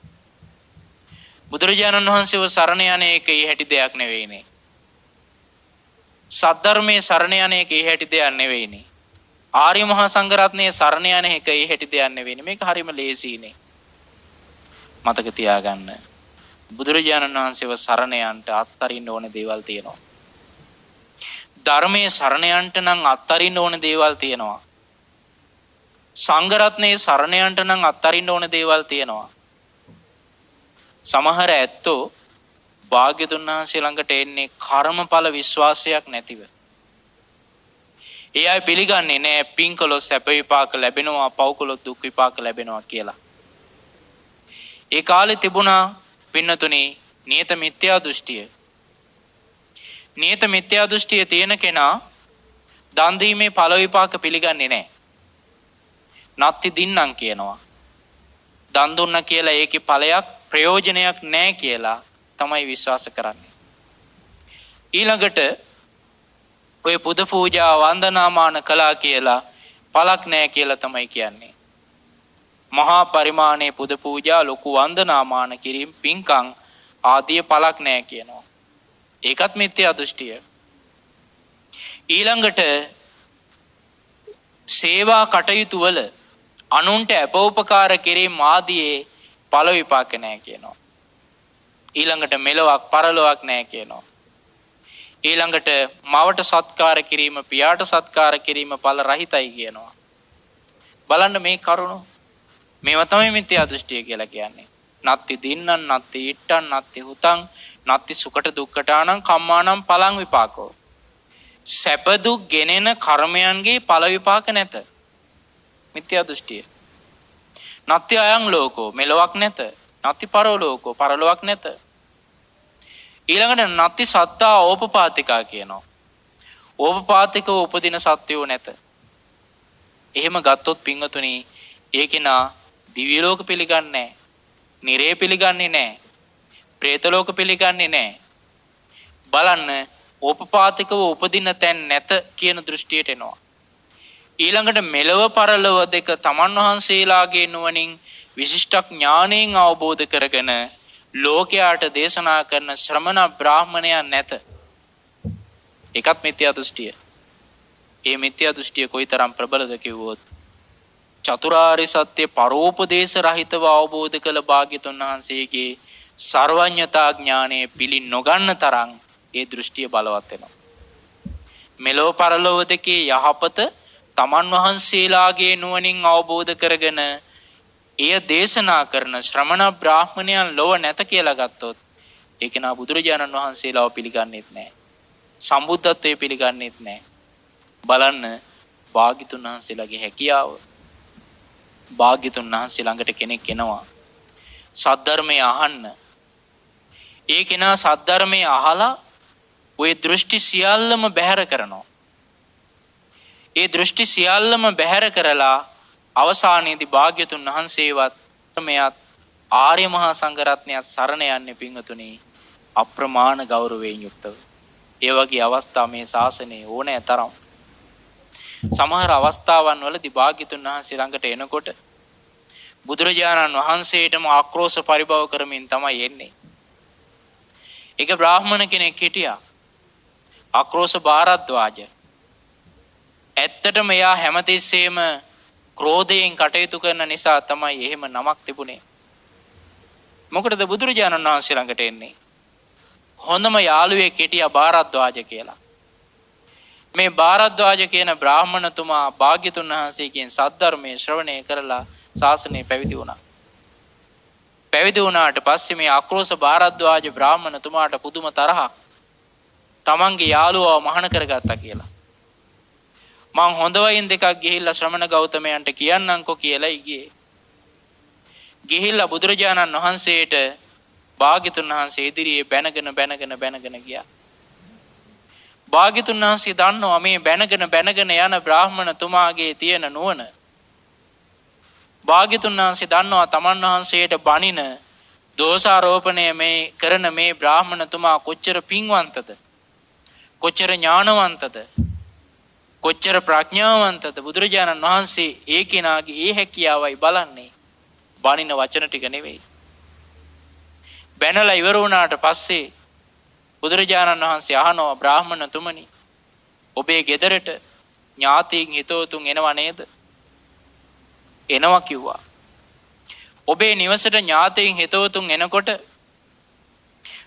B: බුදුරජාණන් වහන්සේව සරණ යන එක ඊ හැටි දෙයක් නෙවෙයිනේ. සද්ධර්මයේ සරණ යන එක ඊ හැටි දෙයක් නෙවෙයිනේ. ආර්ය මහා සංඝරත්නයේ සරණ යන එක ඊ හැටි දෙයක් නෙවෙයිනේ. මේක හරිම ලේසියිනේ. මතක තියාගන්න. බුදුරජාණන් වහන්සේව සරණ යන්නට අත්හරින්න ඕන දේවල් තියෙනවා. ධර්මයේ සරණ යන්නට නම් අත්හරින්න ඕන දේවල් තියෙනවා. සංඝරත්නයේ සරණ යන්නට නම් අත්හරින්න ඕන දේවල් තියෙනවා. සමහර ඇත්තෝ භාග්‍යතුන් වහන්සේ ළඟට එන්නේ කර්මඵල විශ්වාසයක් නැතිව. ඒ අය පිළිගන්නේ නැහැ පින් කළොත් සැප විපාක ලැබෙනවා, පව් කළොත් දුක් විපාක ලැබෙනවා කියලා. ඒ කාලේ තිබුණා පින්නතුනි නියත මිත්‍යා දෘෂ්ටිය. නියත මිත්‍යා දෘෂ්ටිය තියෙන කෙනා දන් දීමේ ඵල විපාක පිළිගන්නේ නැහැ. නත්ති දින්නම් කියනවා. දන් දුන්න කියලා ඒකේ ඵලයක් ප්‍රයෝජනයක් නැහැ කියලා තමයි විශ්වාස කරන්නේ. ඊළඟට ඔය පුද පූජා වන්දනාමාන කළා කියලා පළක් නැහැ කියලා තමයි කියන්නේ. මහා පරිමාණයේ පුද පූජා ලොකු වන්දනාමාන කිරීම පින්කම් ආදී පළක් නැහැ කියනවා. ඒකත් මිත්‍යා දෘෂ්ටිය. ඊළඟට සේවා කටයුතු වල අනුන්ට අපෝපකාර කිරීම ආදී ඵල විපාක නැහැ කියනවා. ඊළඟට මෙලොවක් පරලොවක් නැහැ කියනවා. ඊළඟට මවට සත්කාර කිරීම, පියාට සත්කාර කිරීම ඵල රහිතයි කියනවා. බලන්න මේ කරුණ. මේවා තමයි මිත්‍යා දෘෂ්ටිය කියලා කියන්නේ. නත්ති දින්නං නත්ති ඉට්ටං නත්ති හුතං නත්ති සුකට දුක්ඛටානං කම්මානං පලං විපාකෝ. සැප දුක් ගෙනෙන කර්මයන්ගේ ඵල විපාක නැත. මිත්‍යා දෘෂ්ටිය. නත්ති අයං ලෝකෝ මෙලොවක් නැත. නත්ති පරලෝකෝ පරලොවක් නැත. ඊළඟට නත්ති සත්තා ඕපපාතිකා කියනවා. ඕපපාතිකව උපදින සත්‍යෝ නැත. එහෙම ගත්තොත් පින්වතුනි ඒ කෙනා දිව්‍ය ලෝක පිළිගන්නේ නැහැ. නිරේ පිළිගන්නේ නැහැ. പ്രേත ලෝක පිළිගන්නේ නැහැ. බලන්න ඕපපාතිකව උපදින තැන් නැත කියන දෘෂ්ටියට එනවා. ඊළඟට මෙලව පරලොව දෙක තමන් වහන්සේලාගේ නුවණින් විශිෂ්ට ඥාණයෙන් අවබෝධ කරගෙන ලෝකයාට දේශනා කරන ශ්‍රමණ බ්‍රාහ්මණයන් නැත. ඒකත් මිත්‍යා දෘෂ්ටිය. ඒ මිත්‍යා දෘෂ්ටිය කොයිතරම් ප්‍රබලද කිව්වොත් චතුරාර්ය සත්‍ය පරෝපදේශ රහිතව අවබෝධ කළ භාග්‍යතුන් වහන්සේගේ සර්වඥතා ඥානය පිළි නොගන්න තරම් ඒ දෘෂ්ටිය බලවත් වෙනවා. මෙලොව පරලොව දෙකේ යහපත තමන් වහන්සේලාගේ නුවණින් අවබෝධ කරගෙන එය දේශනා කරන ශ්‍රමණ බ්‍රාහ්මණයන් ලොව නැත කියලා ගත්තොත් ඒක නා බුදුරජාණන් වහන්සේලාව පිළිගන්නේත් නැහැ. සම්බුද්ධත්වයේ පිළිගන්නේත් නැහැ. බලන්න භාග්‍යතුන් වහන්සේලාගේ හැකියාව. භාග්‍යතුන් වහන්සේ ළඟට කෙනෙක් එනවා සද්ධර්මය අහන්න. ඒ කෙනා සද්ධර්මය අහලා ওই දෘෂ්ටි සියල්ලම බැහැර කරනවා. ඒ දෘෂ්ටි සියල්ලම බැහැර කරලා අවසානයේදී භාග්‍යතුන් වහන්සේවත් මෙයත් ආර්ය මහා සංඝරත්නයත් සරණ යන්නේ පින්වතුනි අප්‍රමාණ ගෞරවයෙන් යුක්තව. ඒ වගේ අවස්ථා මේ ශාසනයේ ඕනෑ තරම්. සමහර අවස්ථාවන් වලදී භාග්‍යතුන් වහන්සේ ළඟට එනකොට බුදුරජාණන් වහන්සේටම ආක්‍රෝෂ පරිභව කරමින් තමයි එන්නේ. එක බ්‍රාහ්මණ කෙනෙක් හිටියා ආක්‍රෝෂ භාරද්වාජ. ඇත්තටම එයා හැමතිස්සෙම ක්‍රෝධයෙන් කටයුතු කරන නිසා තමයි එහෙම නමක් තිබුණේ. මොකටද බුදුරජාණන් වහන්සේ ළඟට එන්නේ? හොඳම යාළුවෙක් හිටියා භාරද්වාජ කියලා. මේ භාරද්වාජ කියන බ්‍රාහ්මණතුමා භාග්‍යතුන් වහන්සේගෙන් සද්ධර්මයේ ශ්‍රවණය කරලා ශාසනය පැවිදි වුණා. පැවිදි වුණාට පස්සේ මේ ආක්‍රෝෂ භාරද්වාජ බ්‍රාහ්මණතුමාට පුදුම තරහක්. තමන්ගේ යාළුවව මහාන කරගත්තා කියලා. මං හොඳ වයින් දෙකක් ගිහිල්ලා ශ්‍රමණ ගෞතමයන්ට කියන්නම්කෝ කියලා ගියේ. ගිහිල්ලා බුදුරජාණන් වහන්සේට භාග්‍යතුන් වහන්සේ ඉදිරියේ බැනගෙන ගියා. භාග්‍යතුන් වහන්සේ දන්නවා මේ බැනගෙන යන බ්‍රාහ්මණතුමාගේ තියෙන නුවණ. භාග්‍යතුන් වහන්සේ දන්නවා තමන් වහන්සේට බණින දෝෂාරෝපණය මේ කරන මේ බ්‍රාහ්මණතුමා කොච්චර පින්වන්තද, කොච්චර ඥානවන්තද, කොච්චර ප්‍රඥාවන්තද. බුදුරජාණන් වහන්සේ ඒ කෙනාගේ ඒ හැකියාවයි බලන්නේ, බණින වචන ටික නෙවෙයි. බැනලා ඉවර වුණාට පස්සේ බුදුරජාණන් වහන්සේ අහනවා බ්‍රාහ්මණතුමනි ඔබේ ගෙදරට ඥාතීන් හිතවතුන් එනවා නේද? එනවා කිව්වා. ඔබේ නිවසට ඥාතීන් හිතවතුන් එනකොට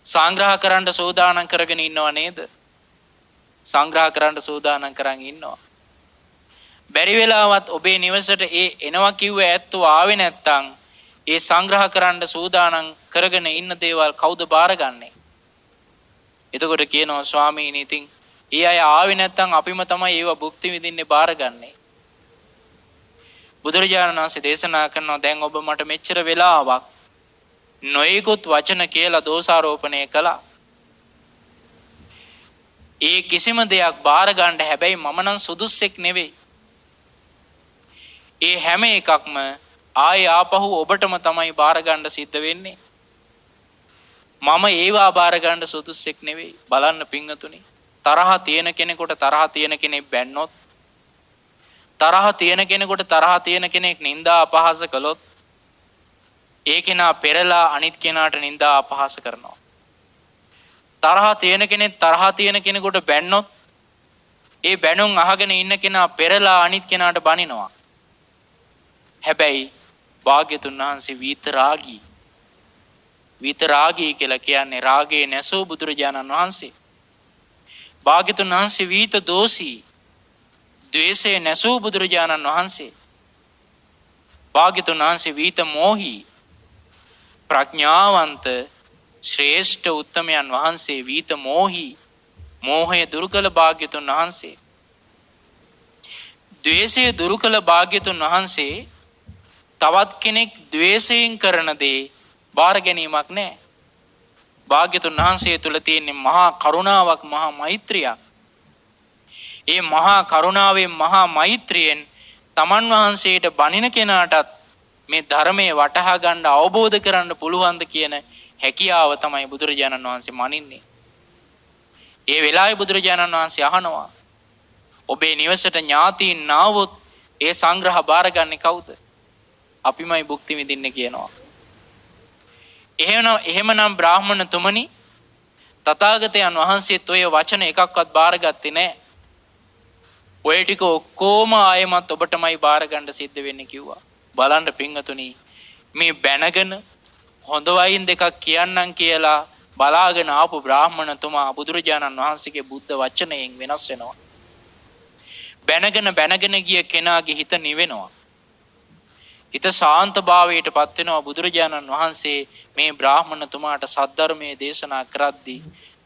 B: සංග්‍රහ කරන්න සූදානම් කරගෙන ඉන්නව නේද? සංග්‍රහ කරන්න සූදානම් කරන් ඉන්නවා. බැරි වෙලාවත් ඔබේ නිවසට ඒ එනවා කිව්ව ඇත්තෝ ආවේ නැත්තම් ඒ සංග්‍රහ කරන්න සූදානම් කරගෙන ඉන්න දේවල් කවුද බාරගන්නේ? එතකොට කියනවා ස්වාමීනි ඉතින් ඒ අය ආවේ නැත්තම් අපිම තමයි ඒව භුක්ති විඳින්නේ බාරගන්නේ. බුදුරජාණන් වහන්සේ දේශනා කරනවා දැන් ඔබ මට මෙච්චර වෙලාවක් නොයෙකුත් වචන කියලා දෝෂාරෝපණය කළා. ඒ කිසිම දෙයක් බාර ගන්න හැබැයි මම නම් සුදුස්සෙක් නෙවෙයි. ඒ හැම එකක්ම ආයේ ආපහු ඔබටම තමයි බාර ගන්න සිද්ධ වෙන්නේ. මම ඒවා බාර ගන්න සුදුස්සෙක් නෙවෙයි. බලන්න පින්වතුනි, තරහ තියෙන කෙනෙකුට තරහ තියෙන කෙනෙක් බැන්නොත්, තරහ තියෙන කෙනෙකුට තරහ තියෙන කෙනෙක් නිନ୍ଦා අපහාස කළොත් ඒ කෙනා පෙරලා අනිත් කෙනාට නිନ୍ଦා අපහාස කරනවා. තරහ තියෙන කෙනෙක් තරහ තියෙන කෙනෙකුට බැන්නොත් ඒ බැනුම් අහගෙන ඉන්න කෙනා පෙරලා අනිත් කෙනාට බනිනවා. හැබැයි භාග්‍යතුන් වහන්සේ විතරාගී. විතරාගී කියලා කියන්නේ රාගයේ නැසූ බුදුරජාණන් වහන්සේ. භාග්‍යතුන් වහන්සේ විත දෝෂී, ද්වේෂයේ නැසූ බුදුරජාණන් වහන්සේ. භාග්‍යතුන් වහන්සේ විත මෝහී, ප්‍රඥාවන්ත ශ්‍රේෂ්ඨ උත්තමයන් වහන්සේ. විත මෝහී, මෝහය දුරු කළ භාග්‍යතුන් වහන්සේ. ද්වේෂය දුරු කළ භාග්‍යතුන් වහන්සේ. තවත් කෙනෙක් ද්වේෂයෙන් කරන දේ බාර ගැනීමක් නැහැ. භාග්‍යතුන් වහන්සේ තුල තියෙන මහා කරුණාවක්, මහා මෛත්‍රියක්. ඒ මහා කරුණාවෙන්, මහා මෛත්‍රියෙන් තමන් වහන්සේට බණින කෙනාටත් මේ ධර්මයේ වටහා ගන්න අවබෝධ කරන්න පුළුවන්ද කියන හැකියාව තමයි බුදුරජාණන් වහන්සේ මනින්නේ. ඒ වෙලාවේ බුදුරජාණන් වහන්සේ අහනවා ඔබේ නිවසට ඥාතීන් නාවොත් ඒ සංග්‍රහ බාරගන්නේ කවුද? අපිමයි භුක්ති විඳින්නේ කියනවා. එහෙමනම් බ්‍රාහ්මණ තුමනි තථාගතයන් වහන්සේත් ඔය වචන එකක්වත් බාරගත්තේ නැහැ. ඔය ටික ඔක්කොම ආයෙමත් ඔබටමයි බාර ගන්න සිද්ධ වෙන්නේ කිව්වා. බලන්න පින්වතුනි මේ බැනගෙන හොඳ වයින් දෙකක් කියන්නම් කියලා බලාගෙන ආපු බ්‍රාහ්මණතුමා බුදුරජාණන් වහන්සේගේ බුද්ධ වචනයෙන් වෙනස් වෙනවා. බැනගෙන ගිය කෙනාගේ හිත නිවෙනවා. හිත ශාන්ත භාවයටපත් වෙනවා. බුදුරජාණන් වහන්සේ මේ බ්‍රාහ්මණතුමාට සද්ධර්මයේ දේශනා කරද්දී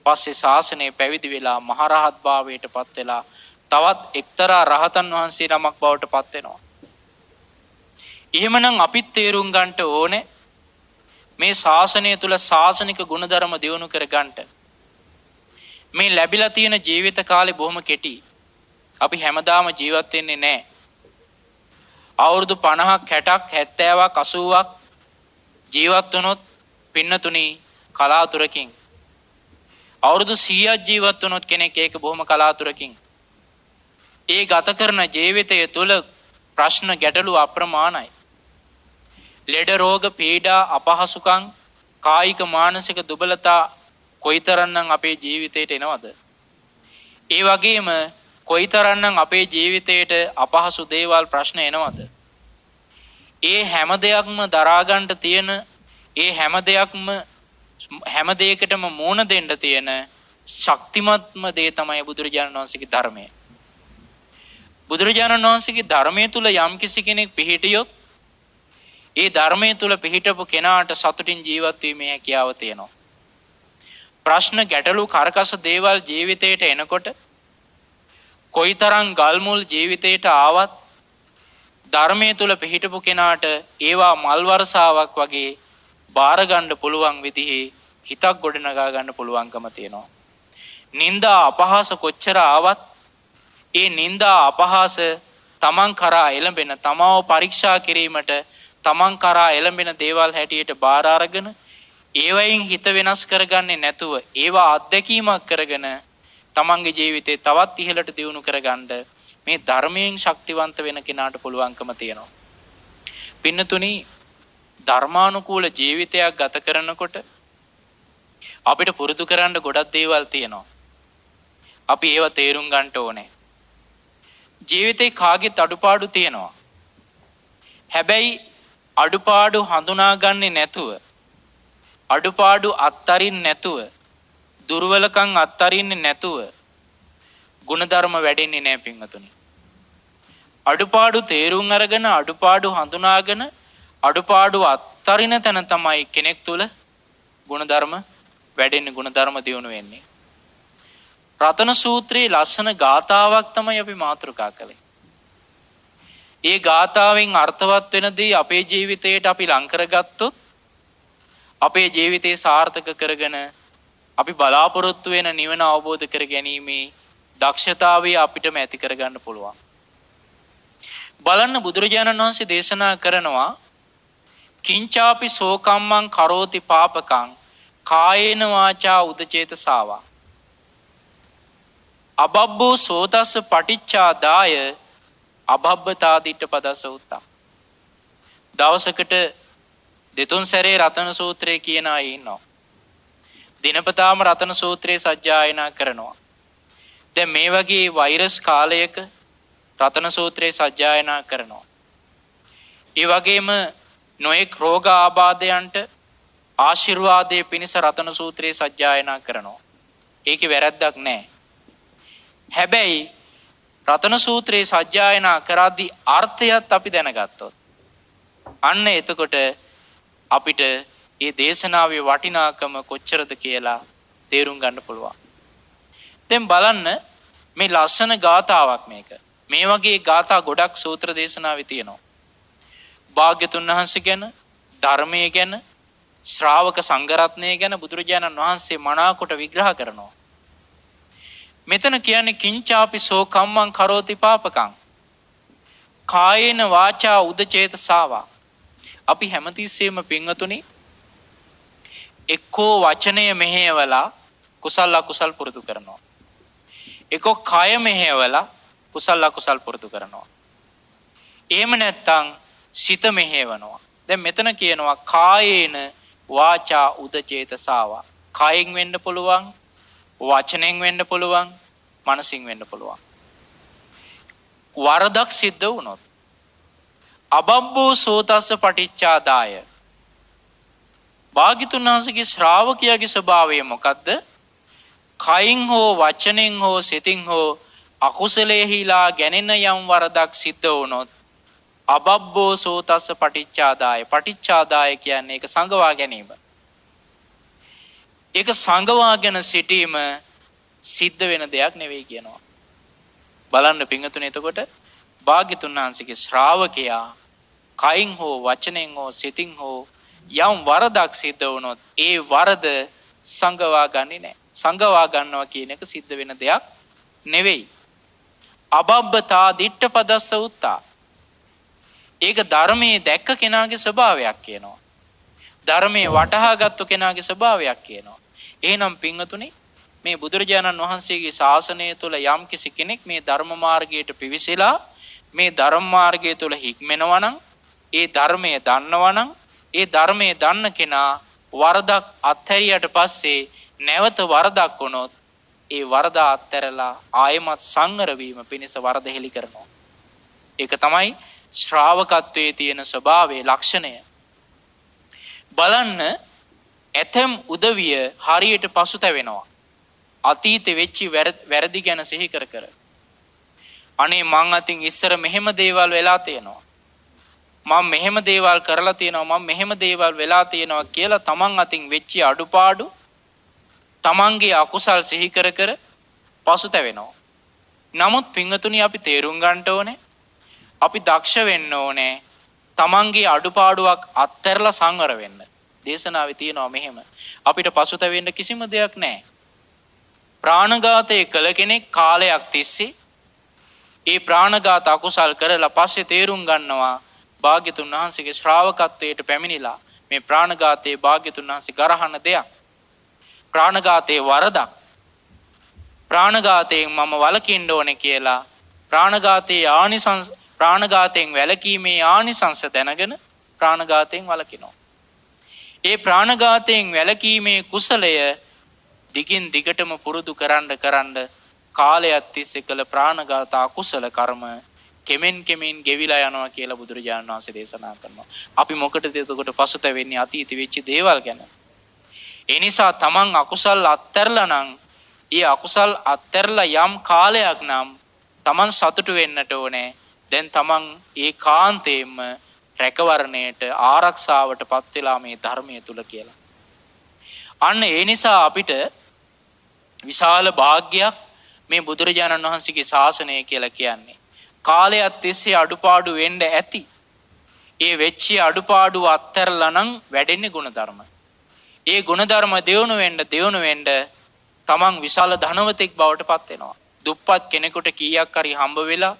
B: පස්සේ ශාසනය පැවිදි වෙලා මහරහත් භාවයටපත් වෙලා තවත් එක්තරා රහතන් වහන්සේ නමක් බවට පත් වෙනවා. එහෙමනම් අපිත් තේරුම් ගන්නට ඕනේ මේ ශාසනය තුල ශාසනික ගුණධර්ම දියුණු කර ගන්නට මේ ලැබිලා තියෙන ජීවිත කාලේ බොහොම කෙටි. අපි හැමදාම ජීවත් වෙන්නේ නැහැ. අවුරුදු 50ක් 60ක් 70ක් 80ක් ජීවත් වුණොත් පින්නතුණි කලාතුරකින් අවුරුදු 100ක් ජීවත් වුණොත් කෙනෙක් ඒක බොහොම කලාතුරකින් ඒ ගත කරන ජීවිතය තුළ ප්‍රශ්න ගැටලු අප්‍රමාණයි. ලෙඩ රෝග පීඩා අපහසුකම් කායික මානසික දුබලතා කොයිතරම්නම් අපේ ජීවිතයට එනවද? ඒ වගේම කොයිතරම්නම් අපේ ජීවිතයට අපහසු දේවල් ප්‍රශ්න එනවද? ඒ හැම දෙයක්ම දරා ගන්න තියෙන ඒ හැම දෙයකටම මූණ දෙන්න තියෙන ශක්තිමත්ම දේ තමයි බුදුරජාණන් වහන්සේගේ ධර්මය. බුදුරජාණන් වහන්සේගේ ධර්මයේ තුල යම් කිසි කෙනෙක් පිහිටියොත් ඒ ධර්මයේ තුල පිහිටපු කෙනාට සතුටින් ජීවත් වීමේ හැකියාව තියෙනවා. ප්‍රශ්න ගැටලු කරකස දේවල් ජීවිතයට එනකොට කොයිතරම් ගල්මුල් ජීවිතයට ආවත් ධර්මයේ තුල පිහිටපු කෙනාට ඒවා මල් වර්ෂාවක් වගේ බාර ගන්න පුළුවන් විදිහේ හිතක් ගොඩනගා ගන්න පුළුවන්කම තියෙනවා. නිന്ദා අපහාස කොච්චර ආවත් ඒ නිന്ദා අපහාස තමන් කරා එළඹෙන තමව පරීක්ෂා කිරීමට තමන් කරා එළඹෙන දේවල් හැටියට බාර අරගෙන ඒවයින් හිත වෙනස් කරගන්නේ නැතුව ඒවා අත්දැකීමක් කරගෙන තමන්ගේ ජීවිතේ තවත් ඉහළට දියුණු කරගන්න මේ ධර්මයෙන් ශක්තිවන්ත වෙන කෙනාට පුළුවන්කම තියෙනවා. පින්නතුනි ධර්මානුකූල ජීවිතයක් ගත කරනකොට අපිට පුරුදු කරන්න ගොඩක් දේවල් තියෙනවා. අපි ඒවා තේරුම් ගන්න ඕනේ. ජීවිතේ කාගෙත් අඩුපාඩු තියෙනවා. හැබැයි අඩුපාඩු හඳුනාගන්නේ නැතුව අඩුපාඩු අත්තරින් නැතුව දුර්වලකම් අත්තරින්නේ නැතුව ගුණධර්ම වැඩෙන්නේ නැහැ පින්වතුනි. අඩුපාඩු තේරුම් අරගෙන අඩුපාඩු හඳුනාගෙන අඩුපාඩු අත්තරින තැන තමයි කෙනෙක් තුල ගුණධර්ම වැඩෙන්නේ ගුණධර්ම දියුණු වෙන්නේ. රතන සූත්‍රයේ ලස්සන ගාථාවක් තමයි අපි මාතෘකා කළේ. ඒ ගාථාවෙන් අර්ථවත් වෙන දේ අපේ ජීවිතයට අපි ලං කරගත්තොත් අපේ ජීවිතේ සාර්ථක කරගෙන අපි බලාපොරොත්තු වෙන නිවන අවබෝධ කර ගැනීමේ දක්ෂතාවය අපිටම ඇති කරගන්න පුළුවන්. බලන්න බුදුරජාණන් වහන්සේ දේශනා කරනවා කිංචාපි සෝකම්මං කරෝති පාපකං කායේන වාචා උදචේතසාවා අබබ්බෝ සෝතස්ස පටිච්චාදාය අබබ්බතාදිට්ඨ පදස්ස උත්තම්. දවසකට දෙතුන් සැරේ රතන සූත්‍රය කියන අය ඉන්නවා. දිනපතාම රතන සූත්‍රය සජ්ජායනා කරනවා. දැන් මේ වගේ වෛරස් කාලයක රතන සූත්‍රය සජ්ජායනා කරනවා. ඒ වගේම නොඑක් රෝග ආබාධයන්ට ආශිර්වාදයේ පිණිස රතන සූත්‍රය සජ්ජායනා කරනවා. ඒකේ වැරැද්දක් නැහැ. හැබැයි රතන සූත්‍රයේ සජ්ජායනා කරද්දී අර්ථයත් අපි දැනගත්තොත් අන්න එතකොට අපිට මේ දේශනාවේ වටිනාකම කොච්චරද කියලා තේරුම් ගන්න පුළුවන්. දැන් බලන්න මේ ලස්සන ගාථාවක් මේක. මේ වගේ ගාථා ගොඩක් සූත්‍ර දේශනාවේ තියෙනවා. භාග්‍යතුන් වහන්සේ ගැන, ධර්මයේ ගැන, ශ්‍රාවක සංඝරත්නය ගැන බුදුරජාණන් වහන්සේ මනාකොට විග්‍රහ කරනවා. මෙතන කියන්නේ කිංචාපි සෝ කම්මං කරෝති පාපකං. කායේන වාචා උදචේතසාවා. අපි හැමතිස්සෙම පින්වතුනි එක්කෝ වචනය මෙහෙයවලා කුසල අකුසල් පුරුදු කරනවා. එක්කෝ කය මෙහෙයවලා කුසල අකුසල් පුරුදු කරනවා. එහෙම නැත්නම් සිත මෙහෙවනවා. දැන් මෙතන කියනවා කායේන වාචා උදචේතසාවා. කායෙන් වෙන්න පුළුවන්, වචනෙන් වෙන්න පුළුවන්, මනසින් වෙන්න පුළුවන්. වරදක් සිද්ධ වුණොත් අබබ්බෝ සෝතස්ස පටිච්චාදාය. භාග්‍යතුන් වහන්සේගේ ශ්‍රාවකයාගේ ස්වභාවය මොකද්ද? කයින් හෝ වචනෙන් හෝ සිතින් හෝ අකුසලයේහිලා ගැනෙන යම් වරදක් සිද්ධ වුණොත් අබබ්බෝ සෝතස්ස පටිච්චාදාය. පටිච්චාදාය කියන්නේ ඒක සංගවා ගැනීම. ඒක සංගවාගෙන සිටීම සිද්ධ වෙන දෙයක් නෙවෙයි කියනවා. බලන්න පිංගතුනේ, එතකොට භාග්‍යතුන් වහන්සේගේ ශ්‍රාවකයා කයින් හෝ වචනෙන් හෝ සිතින් හෝ යම් වරදක් සිද්ධ වුණොත් ඒ වරද සංගවා ගන්නේ නැහැ. සංගවා ගන්නවා කියන එක සිද්ධ වෙන දෙයක් නෙවෙයි. අබබ්බතා දිට්ඨපදස්ස උත්තා. ඒක ධර්මයේ දැක්ක කෙනාගේ ස්වභාවයක් කියනවා. ධර්මයේ වටහාගත්තු කෙනාගේ ස්වභාවයක් කියනවා. එහෙනම් පින්වතුනි, මේ බුදුරජාණන් වහන්සේගේ ශාසනය තුළ යම් කිසි කෙනෙක් මේ ධර්ම මාර්ගයට පිවිසලා මේ ධර්ම මාර්ගය තුළ හික්මෙනවා නම්, ඒ ධර්මයේ දන්නවා නම්, ඒ ධර්මයේ දන්න කෙනා වරදක් අත්හැරියට පස්සේ නැවත වරදක් වුණොත් ඒ වරද අත්හැරලා ආයමත් සංවර වීම පිණිස වරද හෙළි කරනවා. ඒක තමයි ශ්‍රාවකත්වයේ තියෙන ස්වභාවයේ ලක්ෂණය. බලන්න, ඇතම් උදවිය හරියට පසුතැවෙනවා. අතීතෙ වෙච්චි වැරදි ගැන සිහි කර කර. අනේ මං අතින් ඉස්සර මෙහෙම දේවල් වෙලා තියෙනවා. මම මෙහෙම දේවල් කරලා තියෙනවා. මම මෙහෙම දේවල් වෙලා තියෙනවා කියලා තමන් අතින් වෙච්ච අඩුපාඩු, තමන්ගේ අකුසල් සිහි කර කර පසුතැවෙනවා. නමුත් පින්වතුනි, අපි තේරුම් ගන්න ඕනේ, අපි දක්ෂ වෙන්න ඕනේ තමන්ගේ අඩුපාඩුවක් අත්හැරලා සංවර වෙන්න. දේශනාවේ තියෙනවා මෙහෙම. අපිට පසුතැවෙන්න කිසිම දෙයක් නැහැ. ප්‍රාණඝාතය කළ කෙනෙක් කාලයක් තිස්සේ ඒ ප්‍රාණඝාත අකුසල් කරලා පස්සේ තේරුම් ගන්නවා භාග්‍යතුන් වහන්සේගේ ශ්‍රාවකත්වයට පැමිණිලා මේ ප්‍රාණඝාතයේ භාග්‍යතුන් වහන්සේ ගරහන දෙයක්. ප්‍රාණඝාතයේ වරදක්. ප්‍රාණඝාතයෙන් මම වළකින්න ඕනේ කියලා ප්‍රාණඝාතයේ ආනිසංස, ප්‍රාණඝාතයෙන් වැළකීමේ ආනිසංස දැනගෙන ප්‍රාණඝාතයෙන් වළකිනවා. ඒ ප්‍රාණඝාතයෙන් වැළකීමේ කුසලය දිගින් දිගටම පුරුදු කරන්න කාලයක් තිස්සේ කළ ප්‍රාණඝාත අකුසල කර්ම කෙමෙන් ගෙවිලා යනවා කියලා බුදුරජාණන් වහන්සේ දේශනා කරනවා. අපි මොකටද එතකොට පසුතැවෙන්නේ අතීත වෙච්ච දේවල් ගැන? ඒ නිසා තමන් අකුසල් අත්හැරලා නම්, ඒ අකුසල් අත්හැරලා යම් කාලයක් නම් තමන් සතුටු වෙන්නට ඕනේ. දැන් තමන් ඒ කාන්තේම රැකවරණයට, ආරක්ෂාවට පත් වෙලා මේ ධර්මයේ තුල කියලා. අන්න ඒ නිසා අපිට විශාල වාග්යක් මේ බුදුරජාණන් වහන්සේගේ ශාසනය කියලා කියන්නේ. කාලයක් තිස්සේ අඩුපාඩු වෙන්න ඇති. ඒ වෙච්ච අඩුපාඩු අත්හැරලා නම් වැඩෙන්නේ ගුණධර්ම. ඒ ගුණධර්ම දියුණු වෙන්න තමන් විශාල ධනවතෙක් බවට පත් වෙනවා. දුප්පත් කෙනෙකුට කීයක් හරි හම්බ වෙලා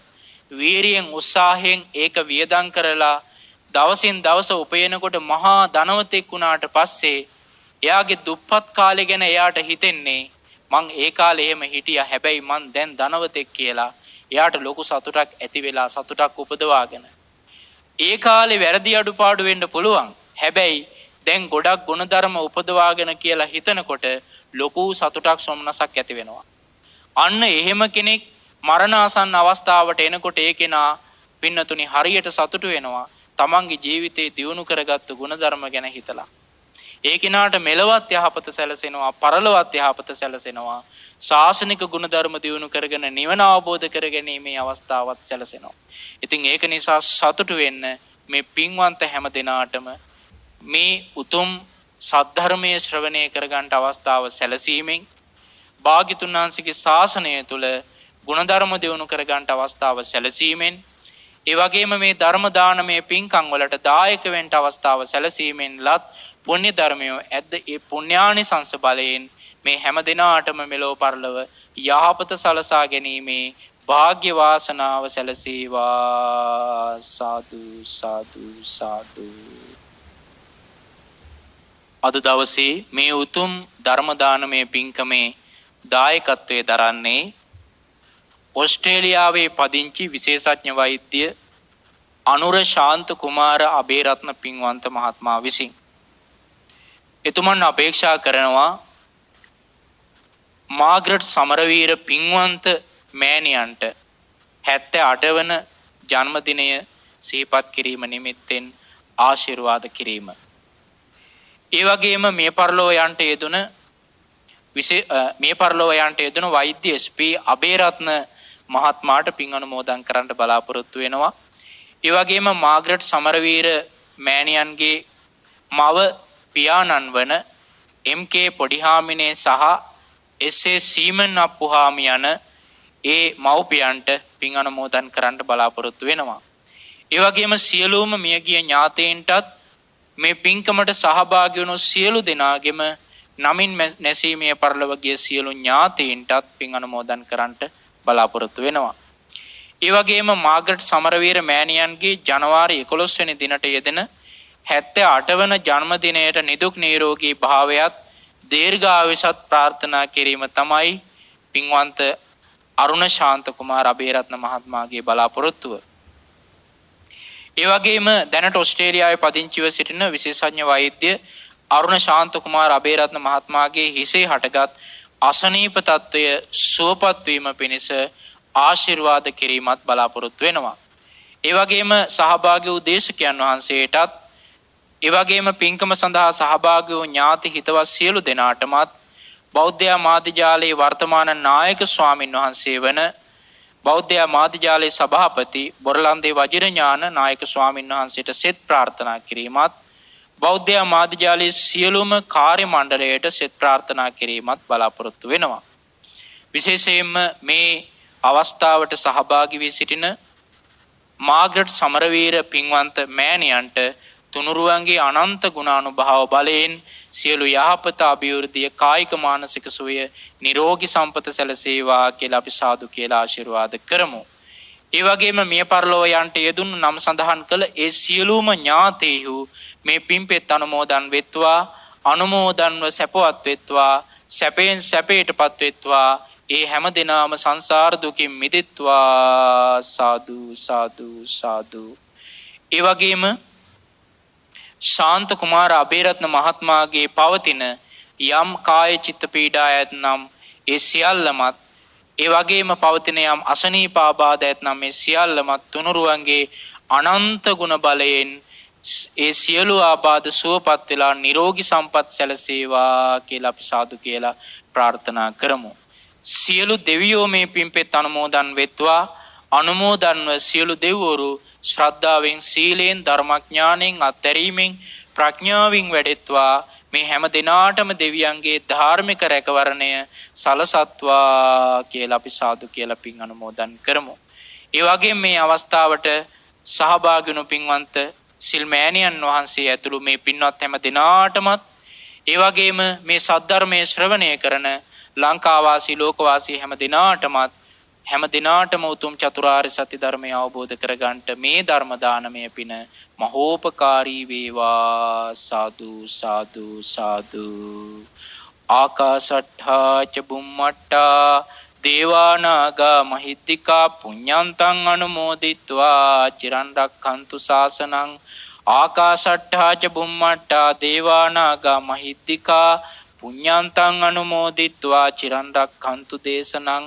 B: වීරියෙන් උත්සාහයෙන් ඒක වියදම් කරලා දවසින් දවස උපයනකොට මහා ධනවතෙක් වුණාට පස්සේ එයාගේ දුප්පත් කාලය ගැන එයාට හිතෙන්නේ මං ඒ කාලේ එහෙම හිටියා, හැබැයි මං දැන් ධනවතෙක් කියලා. එයාට ලොකු සතුටක් ඇති වෙලා, සතුටක් උපදවාගෙන. ඒ කාලේ වැරදි අඩුපාඩු වෙන්න පුළුවන්, හැබැයි දැන් ගොඩක් ගුණධර්ම උපදවාගෙන කියලා හිතනකොට ලොකු සතුටක් සොම්නසක් ඇති වෙනවා. අන්න එහෙම කෙනෙක් මරණාසන්න අවස්ථාවට එනකොට ඒ කෙනා පින්නතුනි හරියට සතුටු වෙනවා තමන්ගේ ජීවිතේ දියුණු කරගත්තු ගුණධර්ම ගැන හිතලා. ඒ කෙනාට මෙලවත් යහපත සැලසෙනවා, පරලොවත් යහපත සැලසෙනවා. ශාසනික ගුණධර්ම දියුණු කරගෙන නිවන අවබෝධ කරගැනීමේ අවස්ථාවත් සැලසෙනවා. ඉතින් ඒක නිසා සතුටු වෙන්න මේ පින්වන්ත හැම දිනාටම මේ උතුම් සද්ධර්මයේ ශ්‍රවණය කරගන්න අවස්ථාව සැලසීමෙන්, භාග්‍යතුන් වහන්සේගේ ශාසනය තුල ගුණධර්ම දියුණු කරගන්න අවස්ථාව සැලසීමෙන්, ඒ වගේම මේ ධර්ම දානමය පින්කම් වලට දායක වෙන්න අවස්ථාව සැලසීමෙන් ලත් පුණ්‍ය ධර්මය ඇද්ද ඒ පුණ්‍යානිසංස බලයෙන් මේ හැම දිනාටම මෙලෝ පරලොව යහපත සලසා ගැනීමේ වාග්ය වාසනාව සැලසේවා. සාදු සාදු සාදු. අද දවසේ මේ උතුම් ධර්ම දානමය පින්කමේ දායකත්වයේ දරන්නේ ඕස්ට්‍රේලියාවේ පදිංචි විශේෂඥ වෛද්‍ය අනුර ශාන්ත කුමාර අබේරත්න පින්වන්ත මහත්මයා විසින්. එතුමන් අපේක්ෂා කරනවා මාග්‍රට් සමරවීර පින්වන්ත මෑණියන්ට 78 වන ජන්මදිනය සිහිපත් කිරීම නිමිත්තෙන් ආශිර්වාද කිරීම. ඒ වගේම මේ පරලෝව යන්ට යෙදුන වෛද්‍ය එස්.පී. අබේරත්න මහත්මයාට පින් අනුමෝදන් කරන්න බලාපොරොත්තු වෙනවා. ඒ වගේම මාග්‍රට් සමරවීර මෑණියන්ගේ මව පියාණන් වන එම්.කේ. පොඩිහාමිනේ සහ එස්.ඒ. සීමන් අප්පුහාමි යන ඒ මව්පියන්ට පින් අනුමෝදන් කරන්න බලාපොරොත්තු වෙනවා. ඒ වගේම සියලුම මියගිය ඥාතීන්ටත් මේ පින්කමට සහභාගී වුණු සියලු දෙනාගේම නමින් නැසීමේ පරලොවගිය සියලු ඥාතීන්ටත් පින් අනුමෝදන් කරන්නට බලාපොරොත්තු වෙනවා. ඒ වගේම මාග්‍රට් සමරවීර මෑණියන්ගේ ජනවාරි 11 වෙනි දිනට යෙදෙන 78 වන ජන්මදිනයට නිදුක් නිරෝගී භාවයත් දීර්ඝායුෂත් ප්‍රාර්ථනා කිරීම තමයි පින්වන්ත අරුණ ශාන්ත කුමාර අබේරත්න මහත්මයාගේ බලාපොරොත්තුව. ඒ වගේම දැනට ඕස්ට්‍රේලියාවේ පදිංචිව සිටින විශේෂඥ වෛද්‍ය අරුණ ශාන්ත කුමාර අබේරත්න මහත්මයාගේ හිසේ හටගත් අසනීප තත්ත්වය සුවපත් වීම පිණිස ආශිර්වාද කිරීමත් බලාපොරොත්තු වෙනවා. ඒ වගේම සහභාගී වූ දේශකයන් වහන්සේටත් ඒ වගේම පින්කම සඳහා සහභාගී වූ ඥාති හිතවත් සියලු දෙනාටමත් බෞද්ධ මාධ්‍යාලයේ වර්තමාන නායක ස්වාමින් වහන්සේ වන බෞද්ධ මාධ්‍යාලයේ සභාපති බොරලන්දේ වජිරඥාන නායක ස්වාමින් වහන්සේට සෙත් ප්‍රාර්ථනා කිරීමත් බෞද්ධ මාධ්‍යාලයේ සියලුම කාර්ය මණ්ඩලයට සෙත් ප්‍රාර්ථනා කිරීමත් බලාපොරොත්තු වෙනවා. විශේෂයෙන්ම මේ අවස්ථාවට සහභාගී වී සිටින මාග්‍රට් සමරවීර පින්වන්ත මෑණියන්ට තුනුරුවන්ගේ අනන්ත ගුණානුභාව බලයෙන් සියලු යහපත අභිවෘද්ධිය කායික මානසික සුවය නිරෝගී සම්පත සැලසේවා කියලා අපි සාදු කියලා ආශිර්වාද කරමු. ඒ වගේම මිය පරලොව යන්ට යෙදුණු නම් සඳහන් කළ ඒ සියලුම ඥාතීහු මේ පින්පෙත් අනුමෝදන් වෙත්වා අනුමෝදන්ව සැපවත් වෙත්වා සැපෙන් සැපයටපත් වෙත්වා ඒ හැම දිනම සංසාර දුකින් මිදෙත්වා සාදු සාදු සාදු. ඒ වගේම ශාන්ත කුමාර අබේරත්න මහත්මයාගේ පවතින යම් කාය චිත්ත පීඩා ඇතනම් ඒ සියල්ලමත් ඒ වගේම පවතින යම් අසනීපාබාධ ඇතනම් මේ සියල්ලමත් තුනුරුවන්ගේ අනන්ත ගුණ බලයෙන් ඒ සියලු ආබාධ සුවපත් වෙලා නිරෝගී සම්පත් සැලසේවා කියලා අපි සාදු කියලා ප්‍රාර්ථනා කරමු. සියලු දෙවියෝ මේ පින්පෙත් අනුමෝදන් වෙත්වා අනුමෝදන්ව සියලු දෙවිවරු ශ්‍රද්ධාවෙන් සීලෙන් ධර්මඥානෙන් අත්හැරීමෙන් ප්‍රඥාවෙන් වැඩෙත්වා මේ හැම දිනාටම දෙවියන්ගේ ධාර්මික රැකවරණය සලසත්වා කියලා අපි සාදු කියලා පින් අනුමෝදන් කරමු. ඒ වගේම මේ අවස්ථාවට සහභාගී වුණු පින්වන්ත සිල්මෑණියන් වහන්සේ ඇතුළු මේ පින්වත් හැම දිනාටමත් ඒ වගේම මේ සද්ධර්මයේ ශ්‍රවණය කරන ලංකාවාසී ලෝකවාසී හැම දිනාටම උතුම් චතුරාර්ය සත්‍ය ධර්මය අවබෝධ කරගන්නට මේ ධර්ම දානමය පින මහෝපකාරී වේවා සාදු සාදු සාදු. ආකාශට්ඨා ච බුම්මට්ඨා දේවානාගා මහිද්దికා පුඤ්ඤන්තං අනුමෝදිත්වා චිරන් රක්ඛන්තු ශාසනං. ආකාශට්ඨා ච බුම්මට්ඨා දේවානාගා මහිද්దికා පුඤ්ඤන්තං අනුමෝදිත්වා චිරන් රක්ඛන්තු දේශනං.